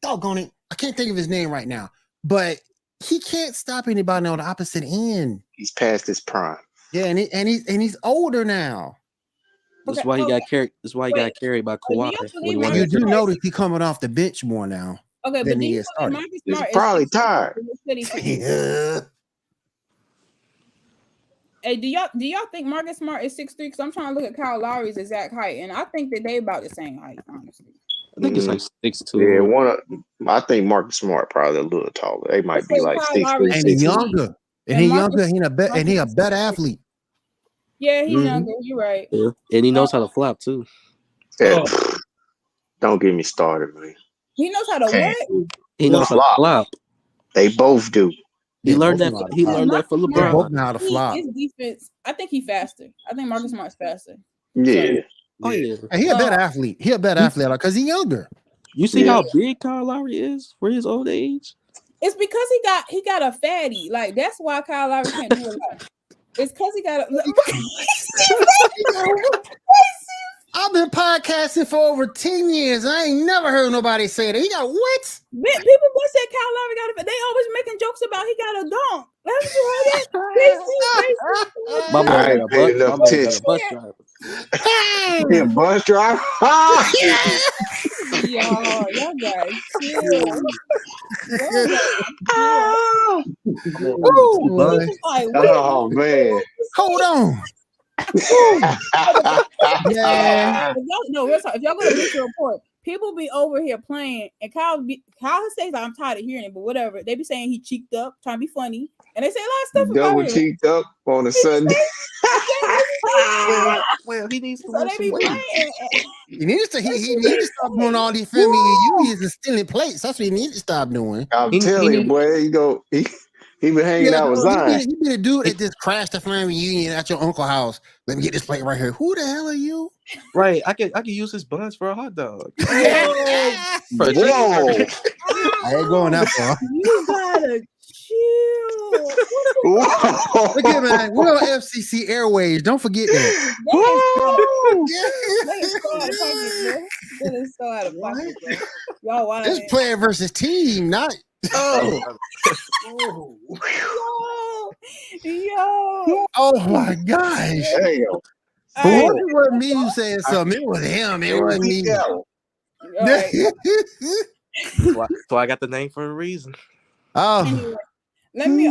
F: doggone it. I can't think of his name right now, but he can't stop anybody on the opposite end.
D: He's past his prime.
F: Yeah, and he's older now.
C: That's why he got carried. That's why he got carried by Kawhi.
F: You do notice he coming off the bench more now.
A: Okay, but
D: he's probably tired.
F: Yeah.
A: Hey, do y'all think Marcus Smart is 6'3"? Because I'm trying to look at Kyle Lowry's exact height, and I think that they about the same height, honestly.
C: I think it's like 6'2".
D: Yeah, I think Marcus Smart probably a little taller. They might be like 6'3",
F: and he's younger. And he's younger. He a better athlete.
A: Yeah, he's younger. You're right.
C: Yeah. And he knows how to flop too.
D: Yeah. Don't get me started, man.
A: He knows how to what?
C: He knows how to flop.
D: They both do.
C: He learned that. He learned that for LeBron.
F: They both know how to flop.
A: His defense. I think he's faster. I think Marcus Smart's faster.
D: Yeah.
C: Oh yeah.
F: And he a better athlete. He a better athlete because he's younger.
C: You see how big Kyle Lowry is for his old age?
A: It's because he got a fatty. Like that's why Kyle Lowry can't do a lot. It's because he got a.
F: I've been podcasting for over 10 years. I ain't never heard nobody say that. He got what?
A: People once said Kyle Lowry got a. They always making jokes about he got a dunk. Haven't you heard that?
C: My boy got a bus driver.
D: Yeah, bus driver.
A: Y'all guys chill.
D: Oh man.
F: Hold on.
A: Yeah. If y'all go to Mitchell Report, people be over here playing, and Kyle says I'm tired of hearing it, but whatever. They be saying he cheeked up, trying to be funny, and they say a lot of stuff about
D: double cheeked up on a Sunday.
C: Well, he needs to
A: lose some weight.
F: He needs to stop doing all these family reunions and stealing plates. That's what he needs to stop doing.
D: I'm telling you, boy, he been hanging out with Zion.
F: You be a dude that just crashed the family reunion at your uncle's house. Let me get this plate right here. Who the hell are you?
C: Right, I can use his buns for a hot dog.
F: I ain't going that far.
A: You gotta Chill.
F: Look at man, we're on FCC Airways. Don't forget that.
A: That is so out of pocket, bro. Y'all wild.
F: This player versus team, not.
E: Oh.
A: Yo.
F: Oh my gosh. But it wasn't me who said something. It was him. It wasn't me.
A: Right.
C: So I got the name for a reason.
F: Oh.
A: Anyway, let me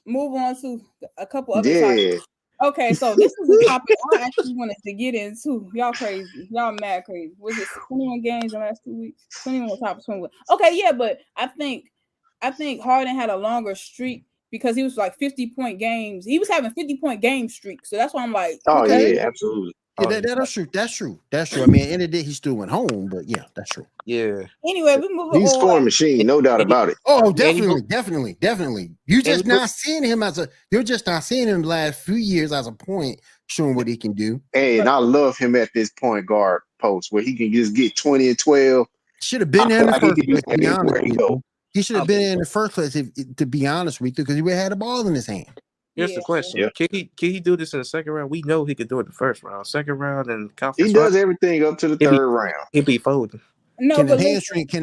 A: move on to a couple other topics. Okay, so this is a topic I actually wanted to get into. Y'all crazy. Y'all mad crazy. Was it 21 games in the last 2 weeks? 21 top 21. Okay, yeah, but I think Harden had a longer streak because he was like 50-point games. He was having 50-point game streak. So that's why I'm like,
D: yeah, absolutely.
F: Yeah, that's true. That's true. I mean, at the end of the day, he still went home, but yeah, that's true.
C: Yeah.
A: Anyway, we move on.
D: He's a scoring machine, no doubt about it.
F: Oh, definitely. You're just not seeing him the last few years as a point, showing what he can do.
D: Hey, and I love him at this point guard post where he can just get 20 and 12.
F: Should have been there in the first place, to be honest with you. He should have been in the first place, to be honest with you, because he would have had the ball in his hand.
C: Here's the question: Can he do this in the second round? We know he could do it in the first round. Second round and conference.
D: He does everything up to the third round.
C: He'll be folding.
F: No, can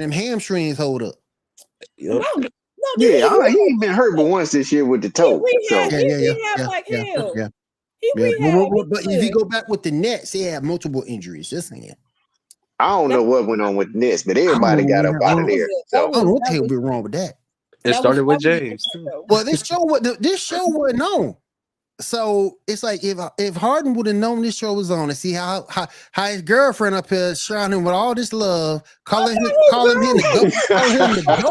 F: them hamstrings hold up?
A: No,
D: he ain't been hurt but once this year with the toe.
A: He rehab like hell.
F: Yeah. But if you go back with the Nets, he had multiple injuries. Just saying.
D: I don't know what went on with the Nets, but everybody got up out of there. So
F: I don't know what the hell be wrong with that.
C: It started with James too.
F: Well, this show wasn't on. So it's like if Harden would have known this show was on and see how his girlfriend up here shining him with all this love, calling him the goat, everything like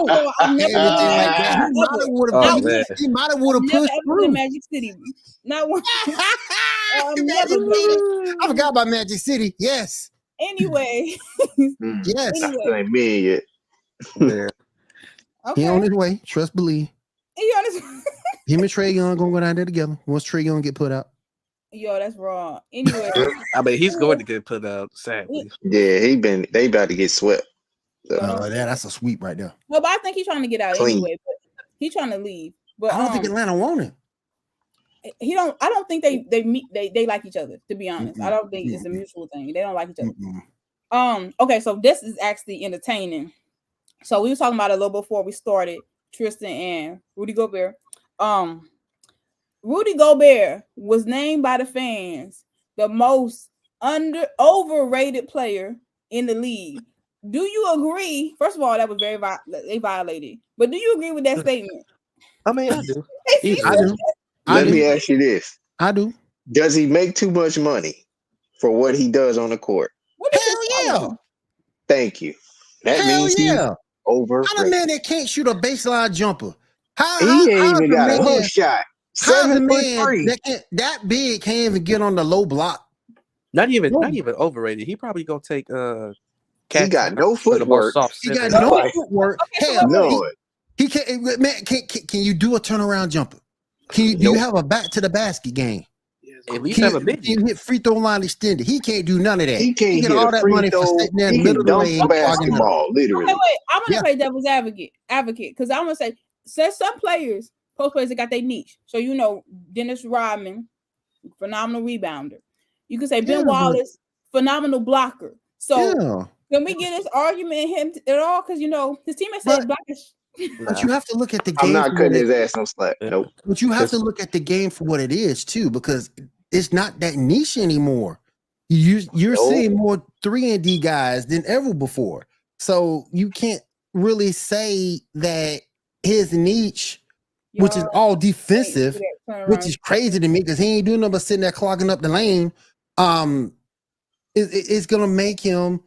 F: that. He might have would have pushed through.
A: Magic City, not one.
F: I forgot about Magic City. Yes.
A: Anyway.
F: Yes.
D: I ain't been yet.
C: Yeah.
F: Okay. He on his way. Trust, believe.
A: He on his
F: Him and Trae Young gonna go down there together. Once Trae Young get put out.
A: Yo, that's wrong. Anyway,
C: I mean he's going to get put out. Sadly.
D: Yeah, they about to get swept. So.
F: That's a sweep right there.
A: No, but I think he's trying to get out anyway. But he's trying to leave. But
F: I don't think Atlanta want him.
A: I don't think they like each other. To be honest, I don't think it's a mutual thing. They don't like each other. Okay, so this is actually entertaining. So we were talking about it a little before we started. Tristan and Rudy Gobert. Rudy Gobert was named by the fans the most overrated player in the league. Do you agree? First of all, that was they violated. But do you agree with that statement?
C: I mean, I do.
F: I do.
D: Let me ask you this.
F: I do.
D: Does he make too much money for what he does on the court?
F: Hell yeah.
D: Thank you. That means he's overrated.
F: How the man that can't shoot a baseline jumper?
D: He ain't even got a hook shot. 7'3".
F: That big can't even get on the low block.
C: Not even overrated. He probably gonna take
D: he got no footwork.
F: He got no footwork. Hell
D: no.
F: He can't. Man, can you do a turnaround jumper? Do you have a back to the basket game?
C: At least have a big.
F: Can you hit free throw line extended? He can't do none of that.
D: He can't
F: get
D: all that money
F: for sitting there in the middle of the lane.
D: Basketball, literally.
A: Okay, wait. I'm gonna play devil's advocate because I'm gonna say some players, post players that got their niche. So Dennis Rodman, phenomenal rebounder. You could say Ben Wallace, phenomenal blocker. So can we get this argument him at all? Because his teammates said blockish.
F: But you have to look at the game.
D: I'm not cutting his ass no slack. Nope.
F: But you have to look at the game for what it is too, because it's not that niche anymore. You're seeing more 3-and-D guys than ever before. So you can't really say that his niche, which is all defensive, which is crazy to me because he ain't doing nothing but sitting there clogging up the lane. It's gonna make him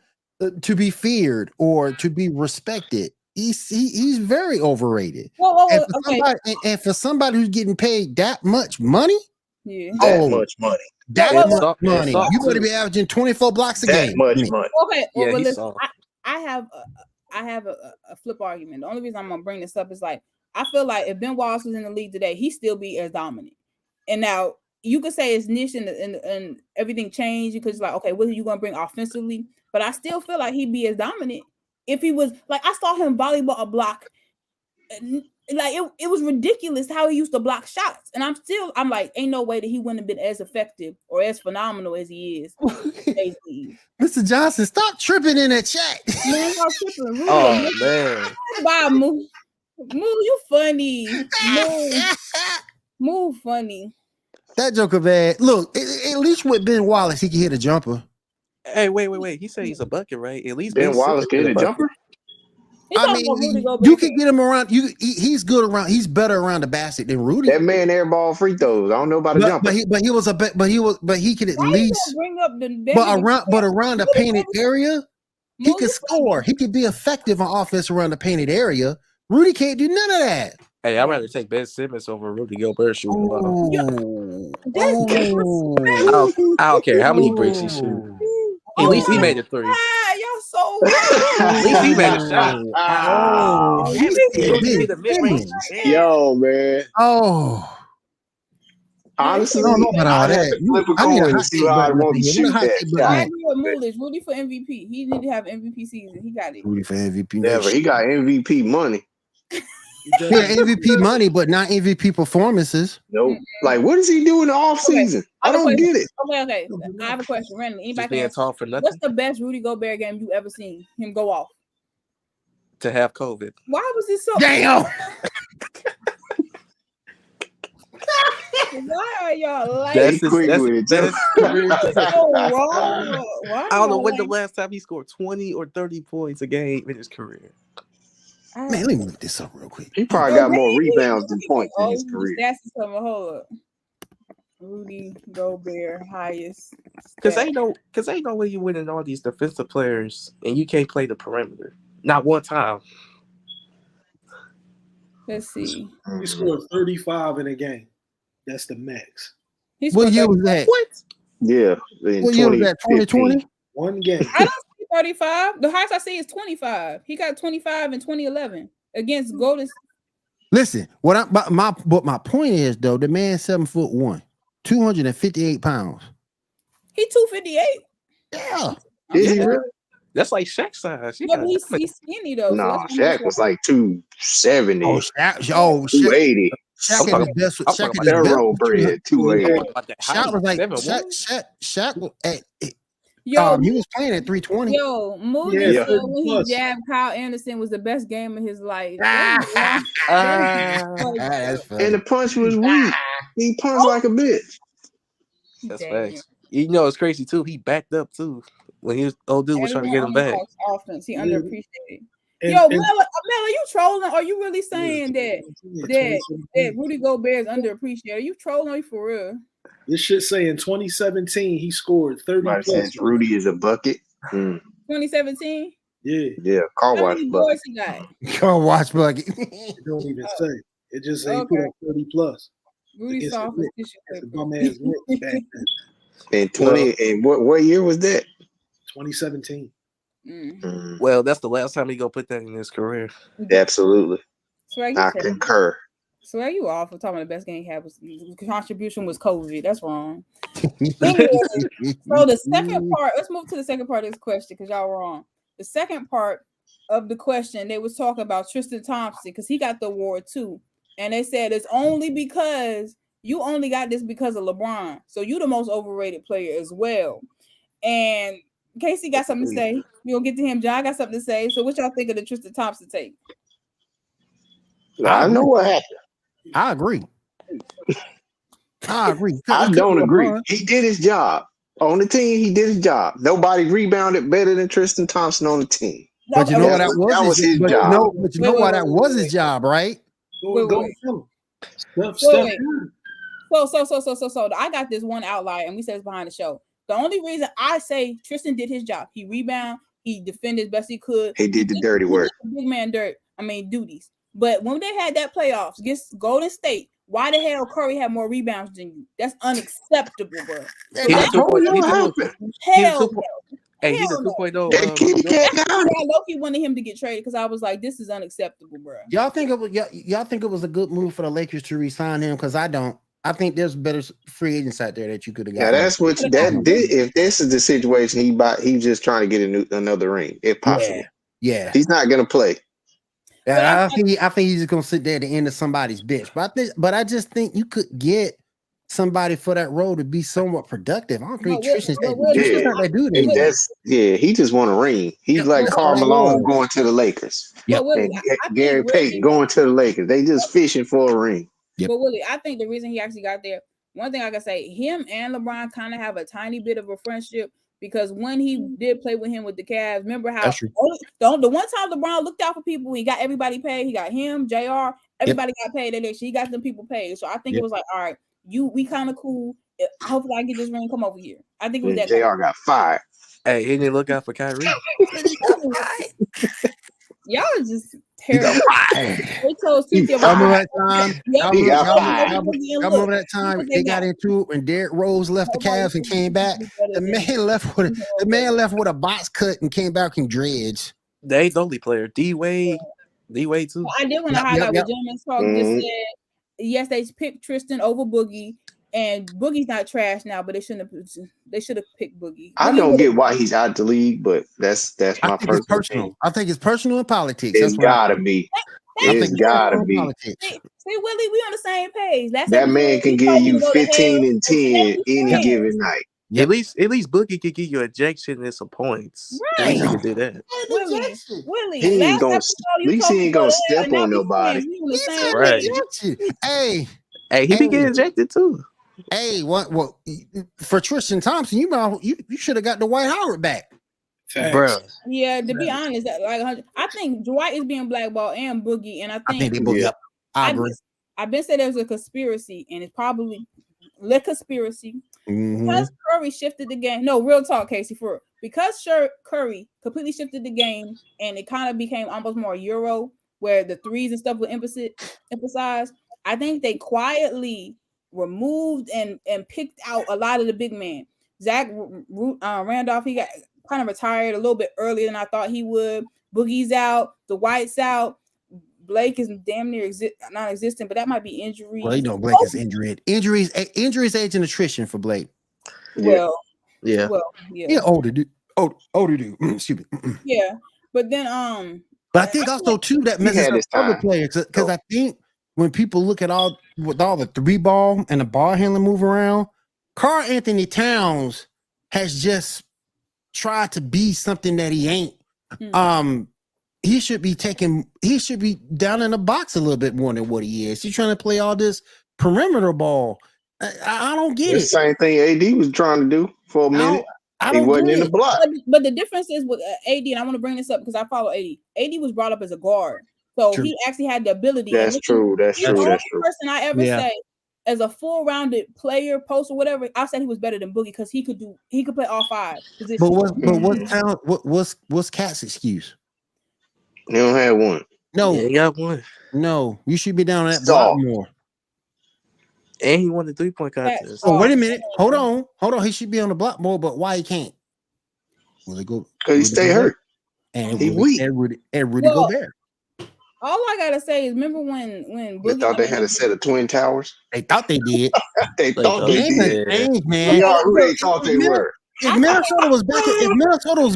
F: to be feared or to be respected. He's very overrated. And for somebody who's getting paid that much money,
D: that much money.
F: You better be averaging 24 blocks a game.
D: That much money.
A: Okay, well, listen, I have a flip argument. The only reason I'm gonna bring this up is I feel like if Ben Wallace was in the league today, he'd still be as dominant. And now you could say it's niche and everything changed because okay, what are you gonna bring offensively? But I still feel like he'd be as dominant if he was I saw him volleyball a block it was ridiculous how he used to block shots. And I'm like, ain't no way that he wouldn't have been as effective or as phenomenal as he is.
F: Mr. Johnson, stop tripping in that chat.
A: Man, stop tripping. Rudy,
C: Oh man.
A: Bye, Moo. Moo, you funny. Moo funny.
F: That joker bad. Look, at least with Ben Wallace, he can hit a jumper.
C: Hey, wait. He said he's a bucket, right? At least
D: Ben Wallace can hit a jumper.
F: I mean, you can get him around. He's good around. He's better around the basket than Rudy.
D: That man airball free throws. I don't know about a jumper.
F: But he could at least
A: bring up the
F: around the painted area, he can score. He can be effective on offense around the painted area. Rudy can't do none of that.
C: Hey, I'd rather take Ben Simmons over Rudy Gobert shooting. I don't care how many breaks he shoots. At least he made a three.
A: Y'all so
C: at least he made a shot.
D: Yo, man. Honestly,
F: I don't know about all that.
D: I need to see how I want to shoot that.
A: I agree with Moolish. Rudy for MVP. He need to have MVP season. He got it.
F: Rudy for MVP.
D: Never. He got MVP money.
F: Yeah, MVP money, but not MVP performances.
D: Nope. Like, what does he do in the off season? I don't get it.
A: Okay. I have a question. Random. Anybody
C: being tall for nothing.
A: What's the best Rudy Gobert game you ever seen him go off?
C: To have COVID.
A: Why was it so?
F: Damn.
A: Why are y'all like
C: that's
A: so wrong? Why
C: I don't know when the last time he scored 20 or 30 points a game in his career.
F: Man, let me look this up real quick.
D: He probably got more rebounds than points in his career.
A: That's something. Hold up. Rudy Gobert highest.
C: Because ain't no way you winning all these defensive players and you can't play the perimeter. Not one time.
A: Let's see.
E: He scored 35 in a game. That's the max.
F: What year was that?
C: What?
D: Yeah.
F: What year was that? 2020?
E: One game.
A: I don't see 35. The highest I see is 25. He got 25 in 2011 against Golden.
F: Listen, what my point is though, the man 7'1", 258 pounds.
A: He 258.
F: Yeah.
D: Is he really?
C: That's like Shaq's size.
A: Yeah, but he's skinny though.
D: No, Shaq was like 270.
F: Oh, Shaq.
D: 280.
F: Shaq is the best. Shaq is
D: the bread. 280.
F: Shaq was like Shaq was at.
A: Yo,
F: he was playing at 320.
A: Yo, Moody said when he jabbed Kyle Anderson was the best game of his life.
F: That's
D: and the punch was weak. He punched like a bitch.
C: That's facts. You know, it's crazy too. He backed up too when old dude was trying to get him back.
A: Offense, he underappreciated. Yo, Mela, are you trolling? Are you really saying that Rudy Gobert is underappreciated? Are you trolling for real?
E: This shit say in 2017 he scored 30
D: plus. Rudy is a bucket.
A: 2017?
E: Yeah.
D: Car wash bucket.
A: He got?
F: Car wash bucket.
E: It don't even say. It just say he put up 30 plus.
A: Rudy soft
E: bum ass back then.
D: And 20 and what year was that?
E: 2017.
C: Well, that's the last time he gonna put that in his career.
D: Absolutely.
A: I
D: concur.
A: Swear you off for talking about the best game he had was contribution was COVID. That's wrong. So the second part, let's move to the second part of this question because y'all were wrong. The second part of the question, they was talking about Tristan Thompson because he got the award too. And they said it's only because you only got this because of LeBron. So you the most overrated player as well. And Casey got something to say. We'll get to him. John got something to say. So what y'all think of the Tristan Thompson take?
D: I know what happened.
F: I agree.
D: I don't agree. He did his job. On the team, he did his job. Nobody rebounded better than Tristan Thompson on the team.
F: But you know what that was
D: his job.
F: But you know why that was his job, right?
A: So I got this one outlier, and we said it's behind the show. The only reason I say Tristan did his job, he rebounded, he defended as best he could.
D: He did the dirty work.
A: Big man duties. But when they had that playoffs against Golden State, why the hell Curry had more rebounds than you? That's unacceptable, bro.
C: He did 2.0. Hey, he did 2.0.
A: Loki wanted him to get traded because I was like, this is unacceptable, bro.
F: Y'all think it was a good move for the Lakers to re-sign him? Because I don't. I think there's better free agents out there that you could have got.
D: Yeah, that's what that did. If this is the situation, he's just trying to get another ring, if possible.
F: Yeah.
D: He's not gonna play.
F: I think he's just gonna sit there at the end of somebody's bench. But I just think you could get somebody for that role to be somewhat productive. I don't think Tristan's not that dude anymore.
D: He just want a ring. He's like Karl Malone going to the Lakers.
F: Yep.
D: And Gary Payton going to the Lakers. They just fishing for a ring.
A: Yep. But Willie, I think the reason he actually got there, one thing I can say, him and LeBron kind of have a tiny bit of a friendship because when he did play with him with the Cavs, remember how the one time LeBron looked out for people, he got everybody paid. He got him, JR, everybody got paid. He got them people paid. So I think it was like, all right, we kind of cool. Hopefully I get this ring. Come over here. I think it was that.
D: JR got fired.
C: Hey, he didn't look out for Kyrie.
A: Y'all are just terrible. They told
F: remember that time they got into it when Derrick Rose left the Cavs and came back. The man left with a box cut and came back in dreads.
C: They ain't the only player. D Wade too.
A: I did want to highlight what Gentleman's Talk just said. Yes, they picked Tristan over Boogie. And Boogie's not trash now, but they should have picked Boogie.
D: I don't get why he's out the league, but that's my personal.
F: I think it's personal and politics.
D: It's gotta be. It's gotta be.
A: See, Willie, we on the same page.
D: That man can give you 15 and 10 any given night.
C: Yep. At least Boogie could give you ejection and some points.
A: Right.
C: He can do that.
A: Willie,
D: he ain't gonna. At least he ain't gonna step on nobody.
C: Right.
F: Hey,
C: he be getting ejected too.
F: Hey, what for Tristan Thompson? You should have got the Dwight Howard back,
C: bro.
A: Yeah, to be honest, I think Dwight is being blackballed and Boogie, and I think
F: they both. Yep.
A: I've been saying there's a conspiracy, and it's probably the conspiracy because Curry shifted the game. No, real talk, Casey. Because Curry completely shifted the game, and it kind of became almost more Euro, where the threes and stuff were emphasized. I think they quietly removed and picked out a lot of the big men. Zach Randolph, he got kind of retired a little bit earlier than I thought he would. Boogie's out, the White's out. Blake is damn near non-existent, but that might be injury.
F: Well, Blake is injured. Injuries, age, and attrition for Blake.
A: Yeah.
F: Yeah, older dude. Excuse me.
A: Yeah, but then
F: but I think also too that messes up other players because I think when people look at all the three ball and the ball handler move around, Karl Anthony Towns has just tried to be something that he ain't. He should be down in the box a little bit more than what he is. He's trying to play all this perimeter ball. I don't get it.
D: The same thing AD was trying to do for a minute. He wasn't in the block.
A: But the difference is with AD, and I want to bring this up because I follow AD. AD was brought up as a guard. So he actually had the ability.
D: That's true. That's true.
A: The only person I ever say as a full-rounded player, post or whatever, I said he was better than Boogie because he could play all five positions.
F: What's Cat's excuse?
D: You don't have one.
F: No,
C: he got one.
F: No, you should be down at block more.
C: And he won the 3-point contest.
F: Oh, wait a minute. Hold on. He should be on the block more, but why he can't? Will he go?
D: Because he stay hurt.
F: And he weak. Rudy Gobert.
A: All I gotta say is, remember when
D: Boogie thought they had a set of twin towers?
F: They thought they did.
D: They thought they did.
F: Man.
D: Who they thought they were?
F: If Minnesota was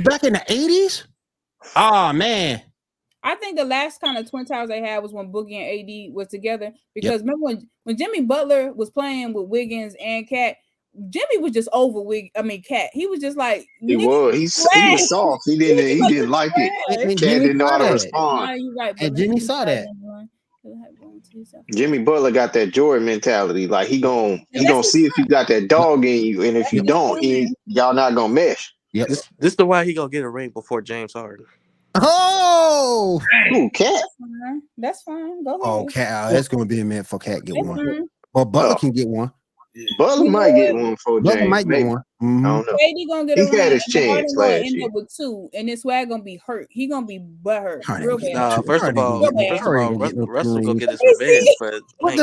F: back in the 80s, oh man.
A: I think the last kind of twin towers they had was when Boogie and AD was together. Because remember when Jimmy Butler was playing with Wiggins and Cat, Jimmy was just over Cat. He was just like
D: he was soft. He didn't like it. Cat didn't know how to respond.
F: And Jimmy saw that.
D: Jimmy Butler got that Jordan mentality. Like he gonna see if you got that dog in you, and if you don't, y'all not gonna mesh.
F: Yep.
C: This the why he gonna get a ring before James Harden.
F: Oh,
D: Cat.
A: That's fine. Go ahead.
F: Oh, Cat. That's gonna be a minute for Cat get one. Well, Butler can get one.
D: Butler might get one for James.
F: Might get one.
D: I don't know.
A: KD gonna get a ring.
D: He had his chance last
A: end
D: year.
A: up with 2, and this Swag gonna be hurt. He gonna be butthurt.
C: First of all, Russell gonna get his revenge. But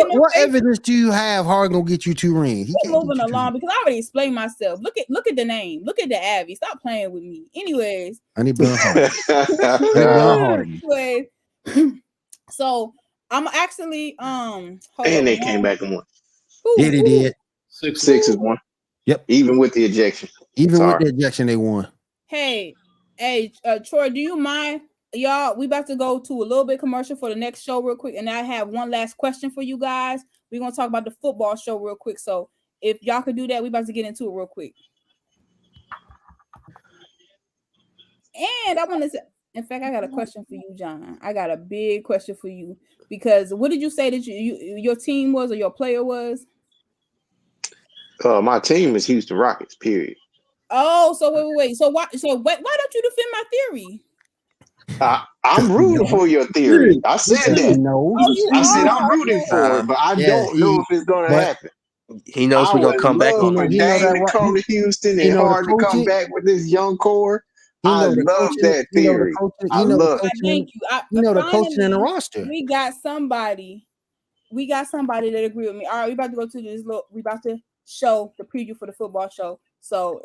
F: what evidence do you have Harden gonna get you 2 rings?
A: He's moving along because I already explained myself. Look at the name. Look at the Abby. Stop playing with me. Anyways,
F: I need Harden.
A: Anyways, so I'm actually
D: and they came back and won.
F: Yeah, they did.
D: 6 is one.
F: Yep.
D: Even with the ejection.
F: With the ejection, they won.
A: Hey, Troy, do you mind y'all, we about to go to a little bit commercial for the next show real quick, and I have one last question for you guys. We're gonna talk about the football show real quick. So if y'all could do that, we about to get into it real quick. And I want to say, in fact, I got a question for you, John. I got a big question for you because what did you say that your team was or your player was?
D: My team is Houston Rockets. Period.
A: Oh, so wait. So why don't you defend my theory?
D: I'm rooting for your theory. I said that.
F: No,
D: I said I'm rooting for it, but I don't know if it's going to happen.
C: He knows we're going to come back on
D: for Dame to come to Houston and hard to come back with this young core. I love that theory. I love it.
A: Thank you.
F: The coaching and the roster.
A: We got somebody that agree with me. All right, we about to go to this we about to show the preview for the football show. So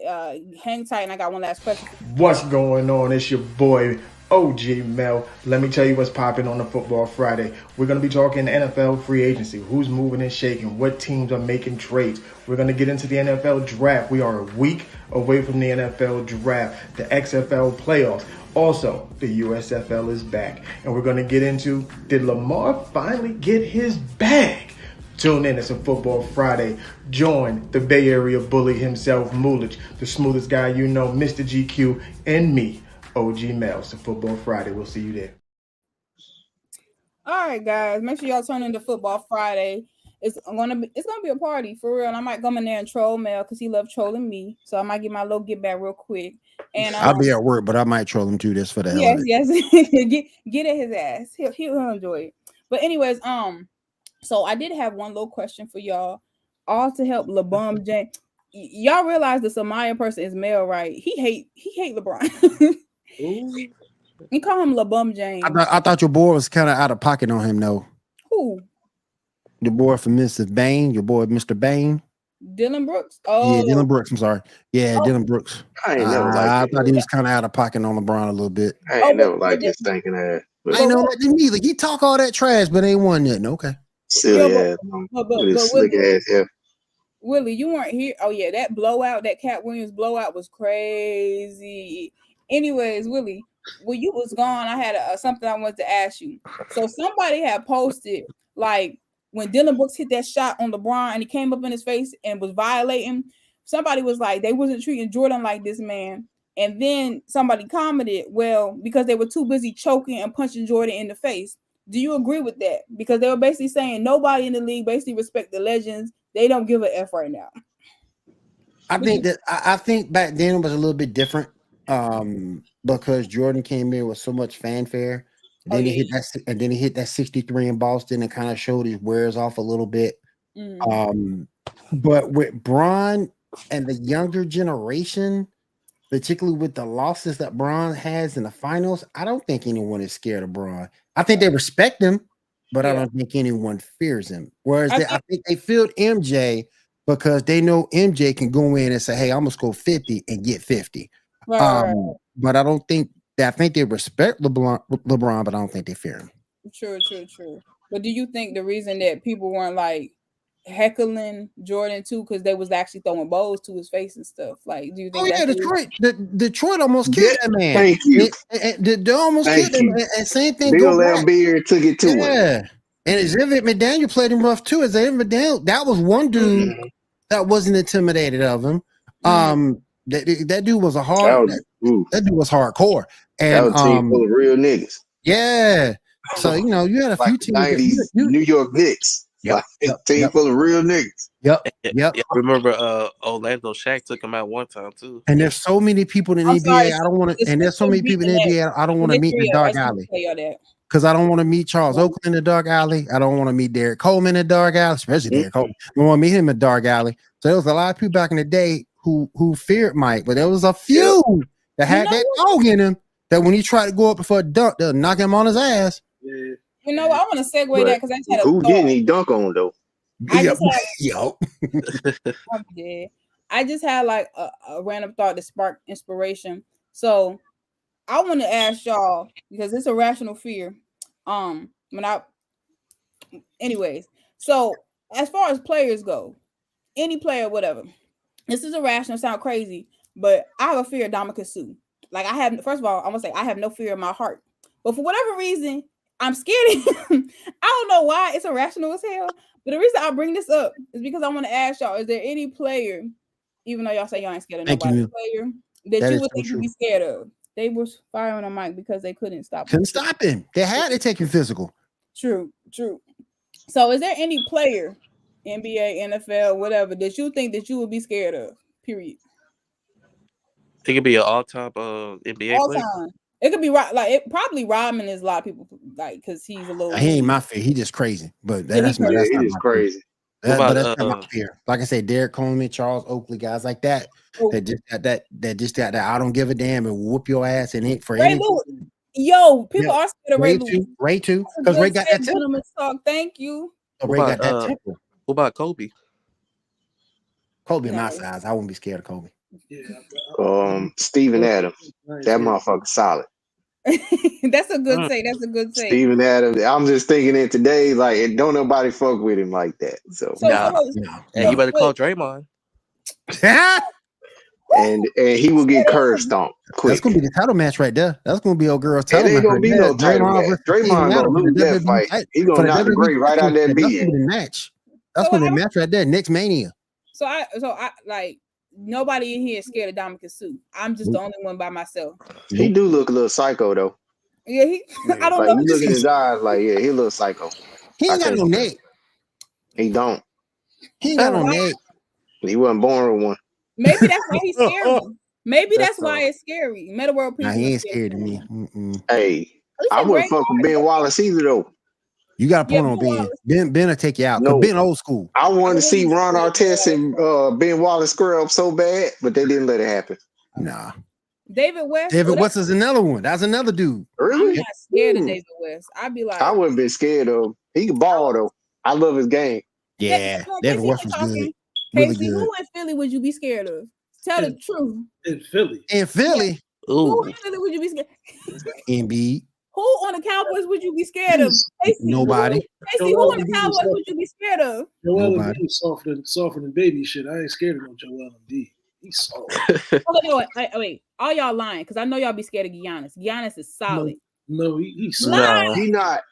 A: hang tight, and I got one last question.
G: What's going on? It's your boy OG Mel. Let me tell you what's popping on the Football Friday. We're going to be talking NFL free agency. Who's moving and shaking? What teams are making trades? We're going to get into the NFL draft. We are a week away from the NFL draft, the XFL playoffs. Also, the USFL is back. And we're going to get into, did Lamar finally get his bag? Tune in, it's a Football Friday. Join the Bay Area bully himself, Mulich, the smoothest guy you know, Mr. GQ, and me, OG Mel. It's a Football Friday. We'll see you there.
A: All right, guys, make sure y'all tune into Football Friday. It's gonna be a party for real. And I might come in there and troll Mel because he loves trolling me. So I might get my little get back real quick. And
F: I'll be at work, but I might troll him too. Just for the hell of it.
A: Yes. get at his ass. He'll enjoy it. But anyways, so I did have one little question for y'all, all to help LeBron James. Y'all realize the Samaya person is Mel, right? He hate LeBron. You call him LeBron James.
F: I thought your boy was kind of out of pocket on him, though.
A: Who?
F: The boy from Mrs. Bain, your boy Mr. Bain.
A: Dylan Brooks. Oh,
F: yeah, Dylan Brooks. I'm sorry. Yeah, Dylan Brooks.
D: I
F: thought he was kind of out of pocket on LeBron a little bit.
D: I ain't never liked this thinking that.
F: I know that didn't either. He talk all that trash, but ain't won nothing. Okay.
D: Silly ass. Slick ass, yeah.
A: Willie, you weren't here. Oh yeah, that blowout, that Cat Williams blowout was crazy. Anyways, Willie, when you was gone, I had something I wanted to ask you. So somebody had posted like when Dylan Brooks hit that shot on LeBron and he came up in his face and was violating. Somebody was like they wasn't treating Jordan like this, man. And then somebody commented, well, because they were too busy choking and punching Jordan in the face. Do you agree with that? Because they were basically saying nobody in the league basically respect the legends. They don't give a F right now.
F: I think back then it was a little bit different because Jordan came in with so much fanfare. Then he hit that 63 in Boston and kind of showed his wares off a little bit. But with Bron and the younger generation, particularly with the losses that Bron has in the finals, I don't think anyone is scared of Bron. I think they respect him, but I don't think anyone fears him. Whereas I think they feared MJ because they know MJ can go in and say, hey, I'm going to score 50 and get 50. Right. But I don't think I think they respect LeBron, but I don't think they fear him.
A: True. But do you think the reason that people weren't like heckling Jordan too because they was actually throwing bowls to his face and stuff? Like, do you think?
F: Detroit almost killed that man.
D: Thank you.
F: They almost killed him. And same thing.
D: Bill Laimbeer took it to him.
F: Yeah, and Xavier McDaniel played him rough too. Xavier McDaniel, that was one dude that wasn't intimidated of him. That dude was that dude was hardcore. And
D: that was a team full of real niggas.
F: Yeah. So you had a few teams.
D: 90s New York Knicks. Team full of real niggas.
C: Yep. Remember Orlando Shaq took him out one time too.
F: And there's so many people in the NBA. I don't want to. And there's so many people in the NBA. I don't want to meet in the dark alley. Because I don't want to meet Charles Oakley in the dark alley. I don't want to meet Derek Coleman in the dark alley, especially Derek Coleman. I don't want to meet him in the dark alley. So there was a lot of people back in the day who feared Mike, but there was a few that had that dog in him that when he tried to go up for a dunk, they'll knock him on his ass.
A: You know, I want to segue that because I just had
D: who didn't he dunk on though?
A: I just had like a random thought to spark inspiration. So I want to ask y'all because it's a rational fear. Anyways, so as far as players go, any player, whatever. This is irrational, sound crazy, but I have a fear of Dominic Sue. Like first of all, I want to say I have no fear in my heart. But for whatever reason, I'm scared of him. I don't know why. It's irrational as hell. But the reason I bring this up is because I want to ask y'all, is there any player, even though y'all say y'all ain't scared of nobody, player that you would think you'd be scared of? They was firing on Mike because they couldn't stop him.
F: They had to take him physical.
A: True. So is there any player, NBA, NFL, whatever, that you think that you would be scared of? Period.
C: It could be an all-time NBA
A: all
C: player.
A: Time. It could be like it probably Rodman is a lot of people like because he's a little.
F: He ain't my fear. He just crazy, but that's not
D: crazy.
F: But that's not my fear. Like I said, Derek Coleman, Charles Oakley, guys like that. That just got that I don't give a damn and whoop your ass and it for
A: Ray Lewis. Yo, people are scared of Ray Lewis.
F: Ray too, because Ray got that temper.
A: Thank you.
F: Ray got that temper.
C: What about Kobe?
F: Kobe my size. I wouldn't be scared of Kobe.
D: Steven Adams. That motherfucker solid.
A: That's a good say. That's a good say.
D: Steven Adams. I'm just thinking it today, like, don't nobody fuck with him like that. So
C: and you better call Draymond.
D: and he will get curb stomped quick.
F: That's gonna be the title match right there. That's gonna be old girl's title match.
D: It ain't gonna be no title match. Draymond gonna lose that fight. He gonna knock the Gray right out that bed.
F: Match. That's gonna be the match right there. Next Mania.
A: So I like nobody in here is scared of Dominic Sue. I'm just the only one by myself.
D: He do look a little psycho though.
A: Yeah, I don't know.
D: You look in his eyes, like he a little psycho.
F: He ain't got no neck.
D: He don't.
F: He ain't got no neck.
D: He wasn't born with one.
A: Maybe that's why he's scary. Maybe that's why it's scary. Meta World people.
F: Nah, he ain't scared of me.
D: Hey, I wouldn't fuck with Ben Wallace either though.
F: You got to point on Ben. Ben will take you out. No, Ben old school.
D: I wanted to see Ron Artest and Ben Wallace square up so bad, but they didn't let it happen.
F: Nah.
A: David West.
F: David West is another one. That's another dude.
D: Really?
A: I'm not scared of David West. I'd be like,
D: I wouldn't be scared of him. He can ball though. I love his game.
F: Yeah, David West was good.
A: Casey, who in Philly would you be scared of? Tell the truth.
E: In Philly.
A: Who in Philly would you be scared?
F: Embiid.
A: Who on the Cowboys would you be scared of? Casey,
F: nobody.
A: Casey, who on the Cowboys would you be scared of?
E: Joel Embiid is softer than baby shit. I ain't scared of no Joel Embiid. He's soft.
A: Wait. All y'all lying because I know y'all be scared of Giannis. Giannis is solid.
E: No, he's
D: soft. He not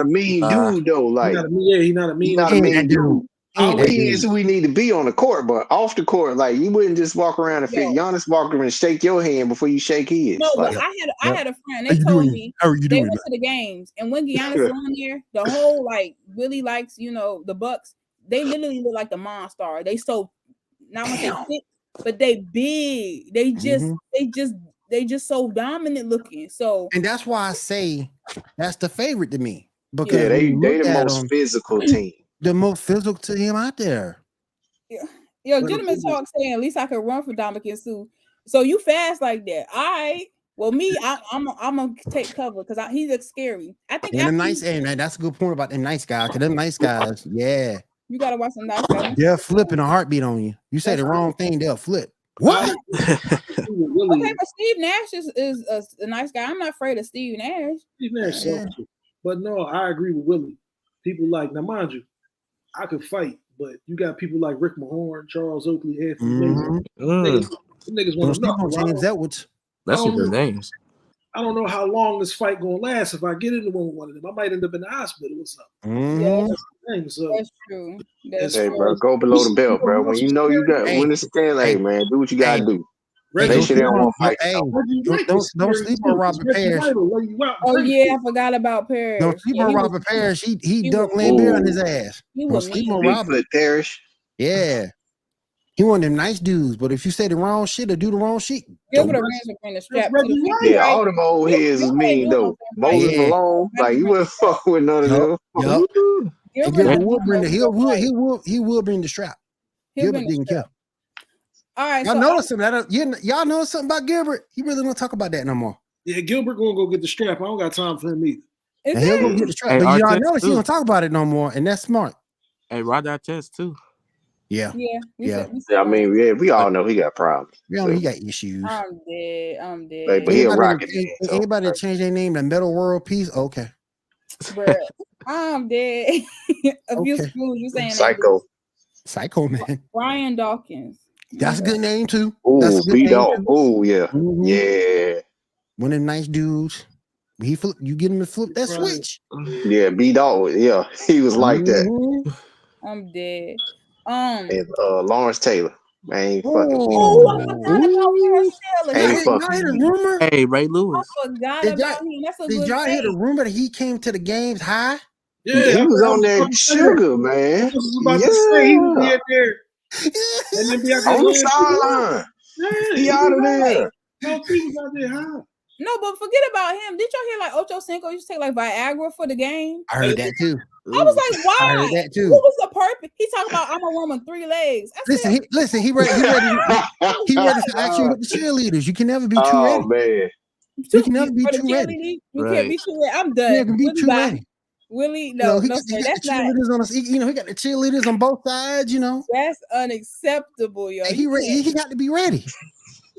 D: a mean dude though. Like
E: he's not a mean
D: dude. He is who we need to be on the court, but off the court, like you wouldn't just walk around and fit Giannis walk around and shake your hand before you shake his.
A: No,
D: like,
A: but I had a friend. They told me they went to the games, and when Giannis is on there, the whole like really likes the Bucks. They literally look like the Monster. They so not when they thick, but they big. They just so dominant looking. So
F: and that's why I say that's the favorite to me because
D: they the most physical team.
F: The most physical team out there.
A: Yeah. Gentleman talk saying at least I could run for Dominic Sue. So you fast like that. Well, me, I'm gonna take cover because he looks scary. I think
F: that's a good point about the nice guys. Because them nice guys, yeah.
A: You gotta watch some nice guys.
F: They'll flip in a heartbeat on you. You say the wrong thing, they'll flip. What?
A: Okay, but Steve Nash is a nice guy. I'm not afraid of Steve Nash.
E: Steve Nash, but no, I agree with Willie. People like now, mind you, I could fight, but you got people like Rick Mahorn, Charles Oakley, Anthony Mason. Niggas want to know.
F: James Edwards.
C: That's some good names.
E: I don't know how long this fight gonna last. If I get into one of them, I might end up in the hospital or something.
A: Yeah, that's true.
D: Hey, bro, go below the belt, bro. When you know you got when it's a man, do what you gotta do. They should don't fight.
F: Don't sleep on Robert Parrish.
A: Oh yeah, I forgot about Parrish.
F: Don't sleep on Robert Parrish. He dunked Lambert on his ass. Don't sleep on Robert
D: Parrish.
F: Yeah. He one of them nice dudes, but if you say the wrong shit or do the wrong shit,
A: give it a ransom in the strap.
D: Yeah, all them old heads is mean though. Moses Malone, like you wouldn't fuck with none of them.
F: He will bring the strap. Gilbert didn't care.
A: All right,
F: y'all notice something. Y'all know something about Gilbert? He really don't talk about that no more.
E: Yeah, Gilbert gonna go get the strap. I don't got time for him either.
F: And he'll go get the strap. But y'all notice he don't talk about it no more, and that's smart.
C: Hey, Rod Artest too.
F: Yeah.
D: I mean, we all know he got problems.
F: We all know he got issues.
A: I'm dead.
D: Like, but he'll rock it.
F: Anybody that change their name to Metal World Peace? Okay.
A: Bruh, I'm dead. A few schools you saying
F: Psycho man.
A: Brian Dawkins.
F: That's a good name too.
D: Ooh, B-Dog. Ooh, yeah.
F: Mm-hmm.
D: Yeah.
F: One of them nice dudes. You get him to flip that switch.
D: Yeah, B-Dog. Yeah, he was like that.
A: I'm dead.
D: And Lawrence Taylor. Man, ain't fucking.
A: I forgot about
D: Ain't
F: Y'all
D: fucking.
F: hear the rumor?
C: Hey, Ray Lewis.
A: I forgot about him. That's a
F: Did
A: good
F: y'all hear the
A: thing.
F: rumor that he came to the games high?
D: Yeah, he was on that sugar, man.
E: I was about to say he would be in there. And then be out there
D: on the sideline.
E: Yeah,
D: he out of there.
E: No, he was out there high.
A: No, but forget about him. Did y'all hear like Ocho Cinco used to take like Viagra for the game?
F: I heard that too.
A: I was like, why?
F: I heard that too.
A: What was the purpose? He talking about I'm a woman 3 legs.
F: He ready to action with the cheerleaders. You can never be too ready.
D: Man.
F: You can never be too ready.
A: You can't be too ready. I'm done.
F: You can be too ready.
A: Willie, no, that's not.
F: He got the cheerleaders on both sides.
A: That's unacceptable, yo.
F: He got to be ready.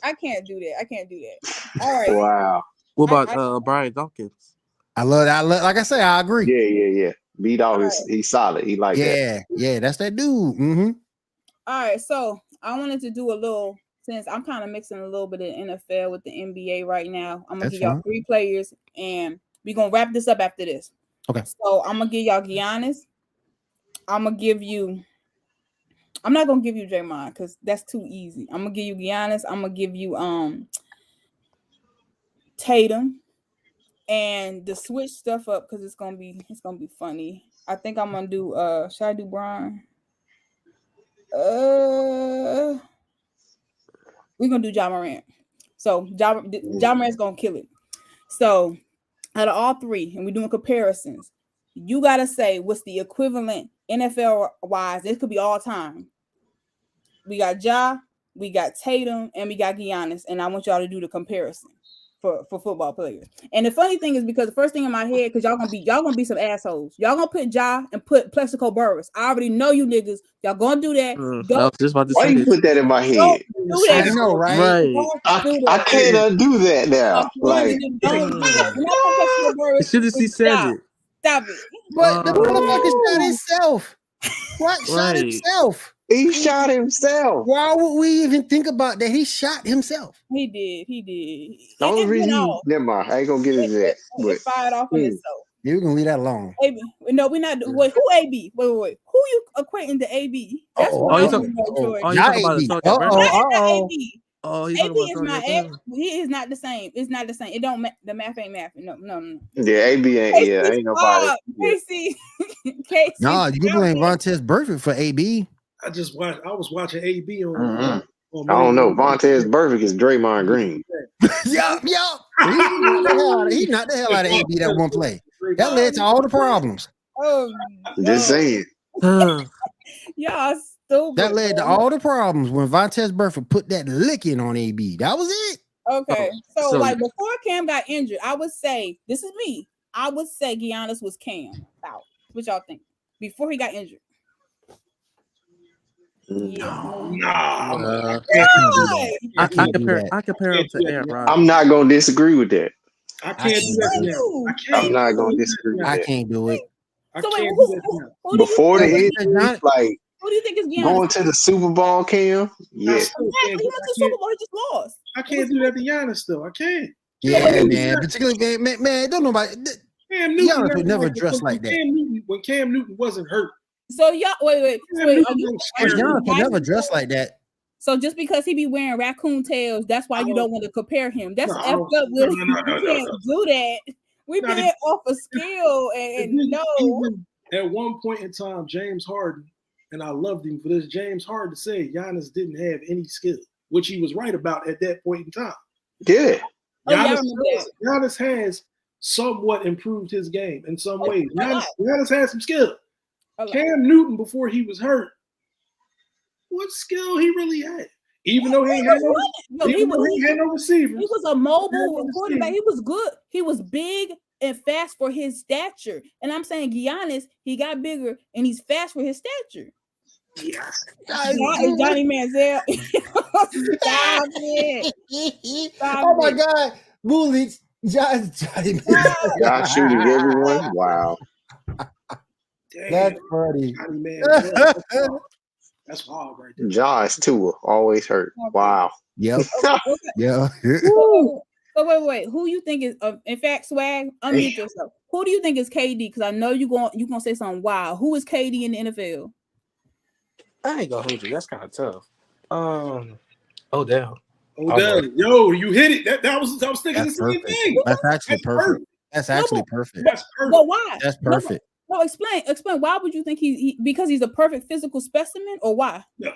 A: I can't do that. All right.
D: Wow.
C: What about Brian Dawkins?
F: I love that. Like I say, I agree.
D: Yeah. B-Dog he's solid. He like that.
F: Yeah, that's that dude. Mm-hmm.
A: All right, so I wanted to do a little, since I'm kind of mixing a little bit of NFL with the NBA right now. I'm gonna give y'all 3 players, and we're gonna wrap this up after this.
F: Okay.
A: So I'm gonna give y'all Giannis. I'm not gonna give you Draymond because that's too easy. I'm gonna give you Giannis. I'm gonna give you Tatum, and to switch stuff up because it's gonna be funny. I think I'm gonna do should I do Brian? We're gonna do Ja Morant. So Ja Morant's gonna kill it. So out of all 3, and we're doing comparisons, you gotta say what's the equivalent NFL wise. This could be all time. We got Ja, we got Tatum, and we got Giannis, and I want y'all to do the comparison for football players. And the funny thing is because the first thing in my head, because y'all gonna be some assholes. Y'all gonna put Ja and put Plexico Burress. I already know you niggas. Y'all gonna do that.
C: I was just about to
D: Why
C: say
D: you put that in my head?
F: I know, right?
D: I can't undo that now. Like,
C: as soon as he said it.
A: Stop it.
F: But the motherfucker shot himself. What? Shot himself.
D: He shot himself.
F: Why would we even think about that? He shot himself.
A: He did.
D: The only reason never mind. I ain't gonna get into that.
A: It fired off on himself.
F: You're gonna leave that alone.
A: AB. No, we're not. Wait, who AB? Wait. Who you equating to AB? That's what
C: you talking about
A: AB.
C: AB.
A: Oh, he's AB is my ex. He is not the same. It's not the same. It don't. The math ain't math. No.
D: Yeah, AB ain't. Yeah, ain't nobody.
A: Casey.
F: Nah, you can blame Vontaze Burfict for AB.
E: I was watching AB on.
D: I don't know. Vontaze Burfict is Draymond Green.
F: Yup. He knocked the hell out of AB that one play. That led to all the problems.
A: Oh,
D: just saying.
A: Y'all stupid.
F: That led to all the problems when Vontaze Burfict put that licking on AB. That was it.
A: Okay. So like before Cam got injured, I would say, this is me. I would say Giannis was Cam out. What y'all think? Before he got injured.
C: I compare him to Aaron Rodgers.
D: I'm not gonna disagree with that.
E: I can't do that.
D: I'm not gonna disagree with that.
F: I can't do it.
A: So wait, who
D: before the injury, like
A: who do you think is Giannis?
D: Going to the Super Bowl, Cam? Yeah.
A: Exactly. He went to the Super Bowl, he just lost.
E: I can't do that to Giannis though. I can't.
F: Yeah, man. Particularly, man, don't nobody.
E: Cam Newton
F: Giannis would never dress like that.
E: When Cam Newton wasn't hurt.
A: So y'all, wait.
F: Giannis would never dress like that.
A: So just because he be wearing raccoon tails, that's why you don't want to compare him. That's effed up, Willie. You can't do that. We been off a skill and
E: even at one point in time, James Harden, and I loved him for this. James Harden said Giannis didn't have any skill, which he was right about at that point in time.
D: Yeah.
E: Giannis has somewhat improved his game in some ways. Giannis has some skill. Cam Newton, before he was hurt, what skill he really had? Even though he had no receiver.
A: He was a mobile quarterback. He was good. He was big and fast for his stature. And I'm saying Giannis, he got bigger and he's fast for his stature.
E: Yes.
A: Johnny Manziel. Stop it.
F: Oh my God. Bully. Johnny Manziel.
D: Y'all shooting everyone. Wow.
E: Damn.
F: That's funny.
E: Johnny Manziel. That's wild right there.
D: Jaws Tua always hurt. Wow.
F: Yep. Yeah.
A: So wait. Who you think is? In fact, Swag, unmute yourself. Who do you think is KD? Because I know you gonna say something wild. Who is KD in the NFL?
C: I ain't gonna hold you. That's kind of tough. Odell.
E: Yo, you hit it. I was thinking the same thing.
F: That's actually perfect. That's actually perfect.
E: That's perfect.
A: But why?
F: That's perfect.
A: No, explain. Why would you think he because he's a perfect physical specimen, or why?
E: No.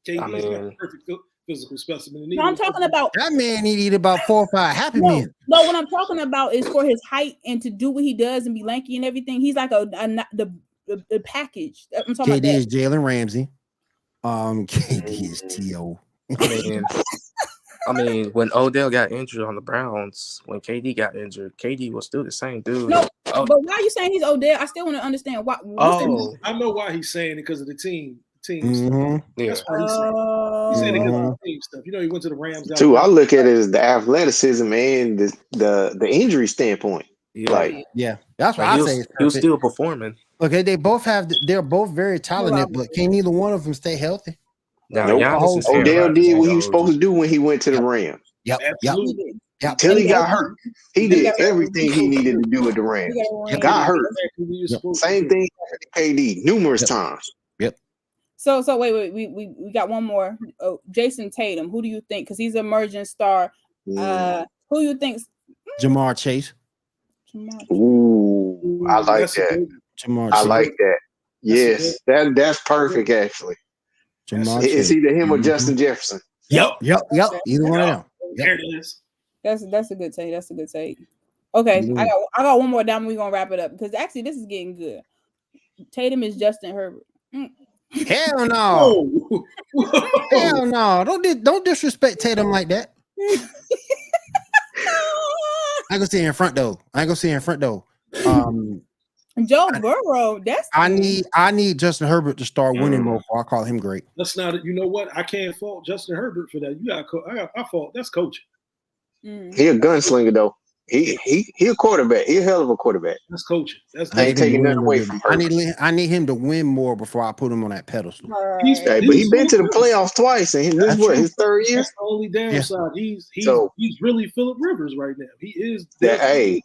E: KD is not a perfect physical specimen.
A: No, I'm talking about
F: that man. He eat about 4 or 5 Happy Meals.
A: No, what I'm talking about is for his height and to do what he does and be lanky and everything. He's like the package. I'm talking
F: KD
A: about
F: is Jalen Ramsey. KD is T.O.
C: I mean, when Odell got injured on the Browns, when KD got injured, KD was still the same dude.
A: No, but why are you saying he's Odell? I still want to understand why.
E: I know why he's saying it because of the team.
F: Mm-hmm.
E: That's why he's saying it because of the team stuff. You know, he went to the Rams.
D: Too, I look at it as the athleticism and the injury standpoint.
F: Yeah, that's what I say.
C: He was still performing.
F: Okay, they're both very talented, but can neither one of them stay healthy?
D: No, Odell did what he was supposed to do when he went to the Rams.
F: Yep.
D: Till he got hurt. He did everything he needed to do at the Rams. Got hurt. Same thing happened to KD numerous times.
F: Yep.
A: So wait, we got one more. Oh, Jason Tatum. Who do you think? Because he's an emerging star. Who do you think?
F: Jamar Chase.
D: Ooh, I like that. I like that. Yes, that's perfect actually. It's either him or Justin Jefferson.
F: Yep. Either one of them.
E: There it is.
A: That's a good take. Okay, I got one more down. We're gonna wrap it up because actually this is getting good. Tatum is Justin Herbert.
F: Hell no. Hell no. Don't disrespect Tatum like that. I ain't gonna say in front though.
A: Joe Burrow.
E: I
F: need Justin Herbert to start winning more. I call him great.
E: That's not. You know what? I can't fault Justin Herbert for that. I fault. That's coaching.
D: He a gunslinger though. He a quarterback. He a hell of a quarterback.
E: That's coaching.
D: I ain't taking nothing away from Herbert.
F: I need him to win more before I put him on that pedestal.
D: But he's been to the playoffs twice, and this is his third year.
E: That's the only downside.
D: Yeah.
E: He's really Phillip Rivers right now. He is.
D: Hey,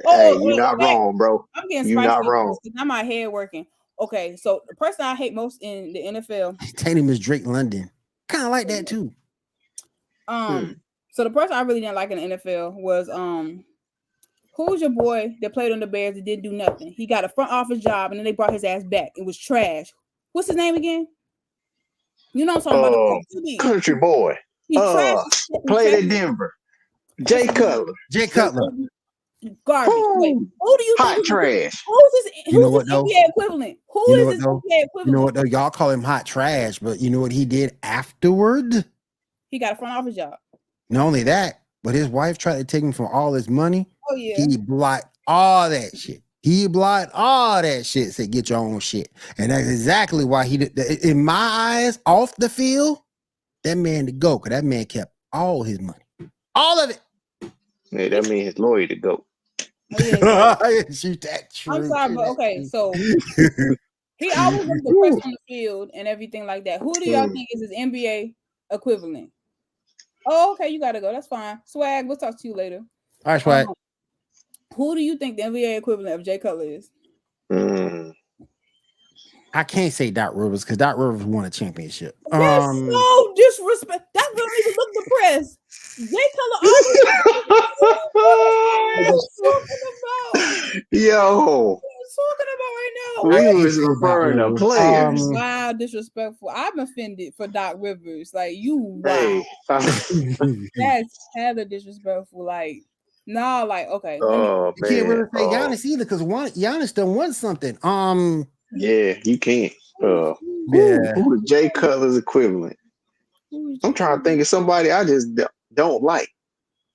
D: you're not wrong, bro.
A: I'm getting
D: you're not wrong.
A: Now my head working. Okay, so the person I hate most in the NFL,
F: Tatum is Drake London. Kind of like that too.
A: So the person I really didn't like in the NFL was who was your boy that played on the Bears that didn't do nothing? He got a front office job and then they brought his ass back. It was trash. What's his name again? You know what I'm talking about?
D: Country boy. Played at Denver. Jay Cutler.
A: Garbage. Wait, who do you
D: hot
A: think
D: trash?
A: Who's his NBA equivalent? Who is his NBA equivalent?
F: You know what though? Y'all call him hot trash, but you know what he did afterward?
A: He got a front office job.
F: Not only that, but his wife tried to take him from all his money.
A: Oh yeah.
F: He blocked all that shit. Said get your own shit, and that's exactly why he did. In my eyes, off the field, that man to go, because that man kept all his money, all of it.
D: Yeah, that means his lawyer to go.
F: Shoot that true.
A: I'm sorry, but okay, so he always was the press on the field and everything like that. Who do y'all think is his NBA equivalent? Oh, okay, you gotta go. That's fine. Swag, we'll talk to you later.
F: All right, Swag.
A: Who do you think the NBA equivalent of Jay Cutler is?
F: I can't say Doc Rivers because Doc Rivers won a championship.
A: That's so disrespect. That don't even look depressed. Jay Cutler.
D: Yo.
A: Talking about right now.
D: We was referring to players.
A: Wow, disrespectful. I'm offended for Doc Rivers. Like you, wow.
D: Hey.
A: That's hella disrespectful. Like, no, like okay.
D: Oh
F: you can't really say Giannis either because Giannis still won something.
D: Yeah, you can't. Who the Jay Cutler's equivalent? I'm trying to think of somebody I just don't like.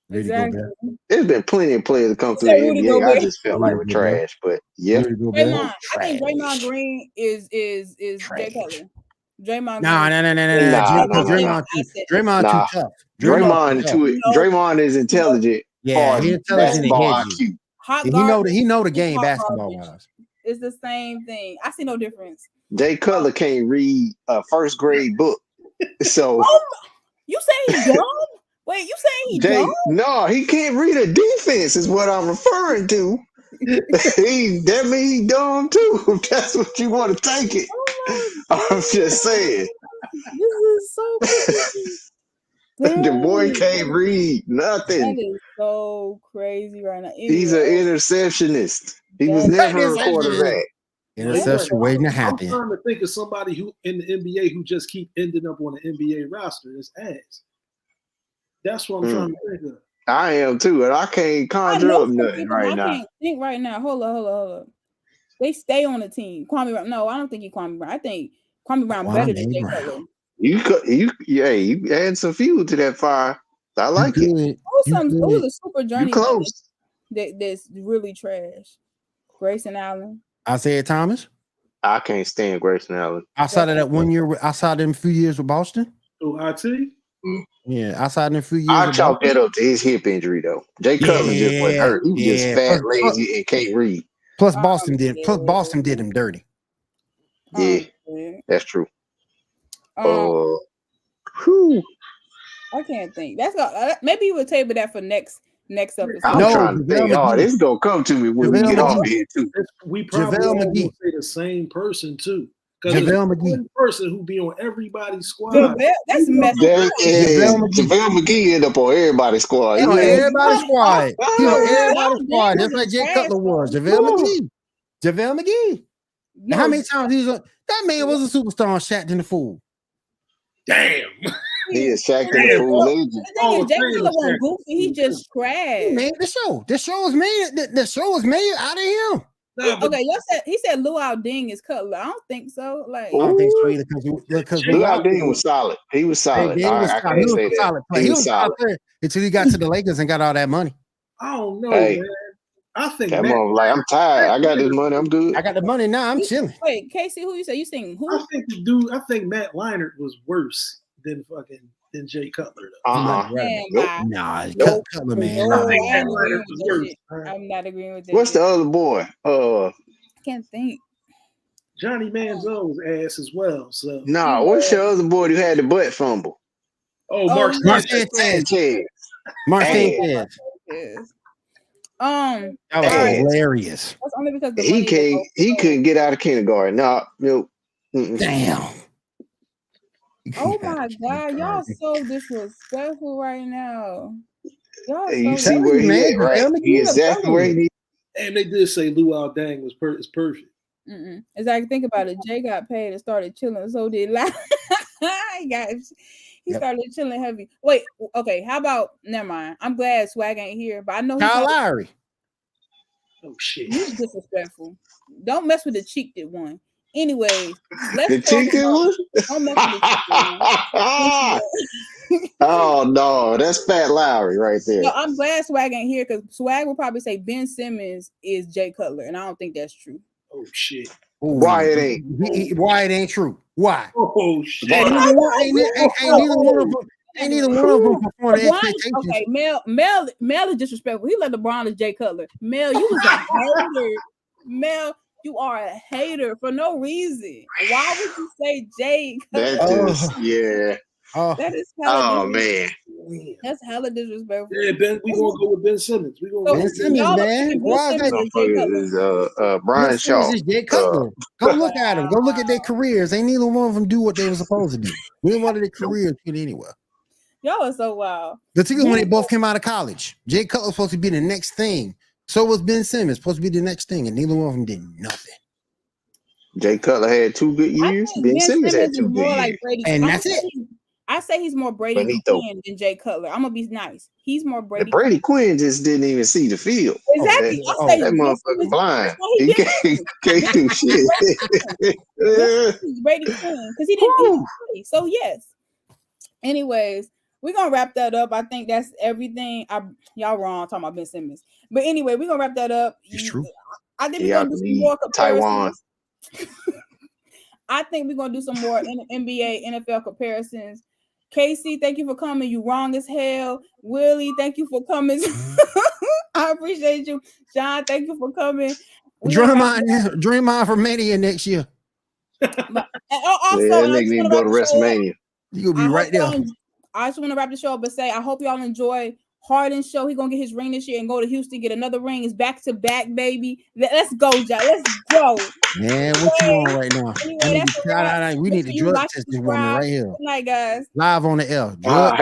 A: Exactly.
D: There's been plenty of players that come through the NBA. I just felt like they were trash, but yeah.
A: Draymond. I think Draymond Green is Jay Cutler. Draymond.
F: No. Draymond too tough.
D: Draymond is intelligent.
F: Yeah, he's intelligent and
A: IQ.
F: He know the game basketball wise.
A: It's the same thing. I see no difference.
D: Jay Cutler can't read a first grade book. So
A: you say he's dumb? Wait, you saying he
D: Jay,
A: don't?
D: no, he can't read a defense. Is what I'm referring to. That means he dumb too. If that's what you want to take it.
A: Oh
D: I'm just saying.
A: This is so crazy.
D: The boy
A: Dang.
D: can't read
A: That
D: nothing.
A: is so crazy right now.
D: He's an
A: Anyway,
D: interceptionist. He was
A: that-
D: never a quarterback.
F: Interception waiting to
E: I'm
F: happen.
E: trying to think of somebody who in the NBA who just keep ending up on the NBA roster. It's ass. That's what I'm trying to think of.
D: I am too, and I can't conjure up nothing right now.
A: I can't think right now. Hold up. They stay on the team. Kwame Brown. No, I don't think Kwame Brown. I think Kwame Brown better than Jay Cutler.
D: You add some fuel to that fire. I like it.
A: Who's a super journey?
D: You close.
A: That's really trash. Grayson Allen.
F: Isaiah Thomas.
D: I can't stand Grayson Allen.
F: Outside of that 1 year, outside them few years with Boston.
E: Oh, IT.
F: Yeah, outside them few years.
D: I chalk that up to his hip injury though. Jay Cutler just wasn't hurt. He was just fat, lazy, and can't read.
F: Plus Boston did him dirty.
D: Yeah, that's true.
A: I can't think. That's maybe you would table that for next episode.
D: I'm trying to think. This is gonna come to me when we get off here too.
E: We probably all say the same person too. Because one person who be on everybody's squad.
A: That's messed
D: up. JaVale McGee end up on everybody's squad.
F: He on everybody's squad. He on everybody's squad. Just like Jay Cutler was. JaVale McGee. Now, how many times he was on? That man was a superstar on Shaq in the Fool.
E: Damn.
D: He is Shaq in the Fool legend.
A: Jay Cutler wasn't goofy. He just trash.
F: He made the show. The show was made out of him.
A: Okay, he said Luau Ding is Cutler. I don't think so. Like,
F: I don't think so either because
D: Luau Ding was solid. He was solid. I can't say that.
F: He was solid until he got to the Lakers and got all that money.
E: I don't know, man. I think
D: I'm tired. I got this money. I'm good.
F: I got the money now. I'm chilling.
A: Wait, Casey, who you say? You sing who?
E: I think Matt Leinart was worse than Jay Cutler.
F: Cutler, man.
A: I'm not agreeing with that.
D: What's the other boy?
A: I can't think.
E: Johnny Manziel was ass as well. So
D: what's your other boy who had the butt fumble?
E: Mark
D: Sanchez.
F: Mark Sanchez.
A: That
F: was hilarious.
A: That's only because
D: he couldn't get out of kindergarten.
F: Damn.
A: Oh my God, y'all so disrespectful right now.
D: You see where he at, right? He exactly where he needs.
E: And they did say Luau Dang is perfect.
A: Exactly. Think about it. Jay got paid and started chilling. So did he started chilling heavy. Wait, okay. How about? Never mind. I'm glad Swag ain't here, but I know
F: Kyle Lowry.
E: Oh shit!
A: He's disrespectful. Don't mess with the cheeked one. Anyways,
D: let's talk about. Don't mess with the Oh no, that's Fat Lowry right there.
A: So I'm glad Swag ain't here because Swag will probably say Ben Simmons is Jay Cutler, and I don't think that's true.
E: Oh shit!
D: Why it ain't?
F: Why it ain't true? Why?
E: Oh shit!
F: Ain't neither one of them perform the expectations.
A: Okay, Mel is disrespectful. He let LeBron as Jay Cutler. Mel, you was a hater. Mel, you are a hater for no reason. Why would you say Jay
D: Cutler?
A: That is hella
D: man.
A: That's hella disrespectful.
E: Yeah, we gonna go with Ben Simmons. We gonna
F: Ben Simmons, man. Why is
D: that? Brian Shaw.
F: Jay Cutler. Go look at them. Go look at their careers. Ain't neither one of them do what they were supposed to do. Neither one of their careers get anywhere.
A: Y'all are so wild.
F: Particularly when they both came out of college. Jay Cutler was supposed to be the next thing. So was Ben Simmons supposed to be the next thing, and neither one of them did nothing.
D: Jay Cutler had 2 good years. Ben Simmons had 2 good years.
F: And that's it.
A: I say he's more Brady Quinn than Jay Cutler. I'm gonna be nice. He's more Brady.
D: Brady Quinn just didn't even see the field.
A: Exactly.
D: That motherfucker blind. He can't do shit.
A: Brady Quinn because he didn't play. So yes. Anyways, we're gonna wrap that up. I think that's everything. Y'all wrong talking about Ben Simmons. But anyway, we're gonna wrap that up.
F: It's true.
A: I think we're gonna do some more comparisons. Taiwan. I think we're gonna do some more NBA, NFL comparisons. Casey, thank you for coming. You wrong as hell. Willie, thank you for coming. I appreciate you. John, thank you for coming.
F: Draymond for Mania next year.
A: Also,
D: that nigga need to go to WrestleMania.
F: You gonna be right there.
A: I just want to wrap the show up and say I hope y'all enjoy Harden's show. He gonna get his ring this year and go to Houston, get another ring. It's back to back, baby. Let's go, y'all. Let's go.
F: Man, what you on right now?
A: Anyway,
F: we need to drug test this woman right here.
A: Good night, guys.
F: Live on the L.
D: All right.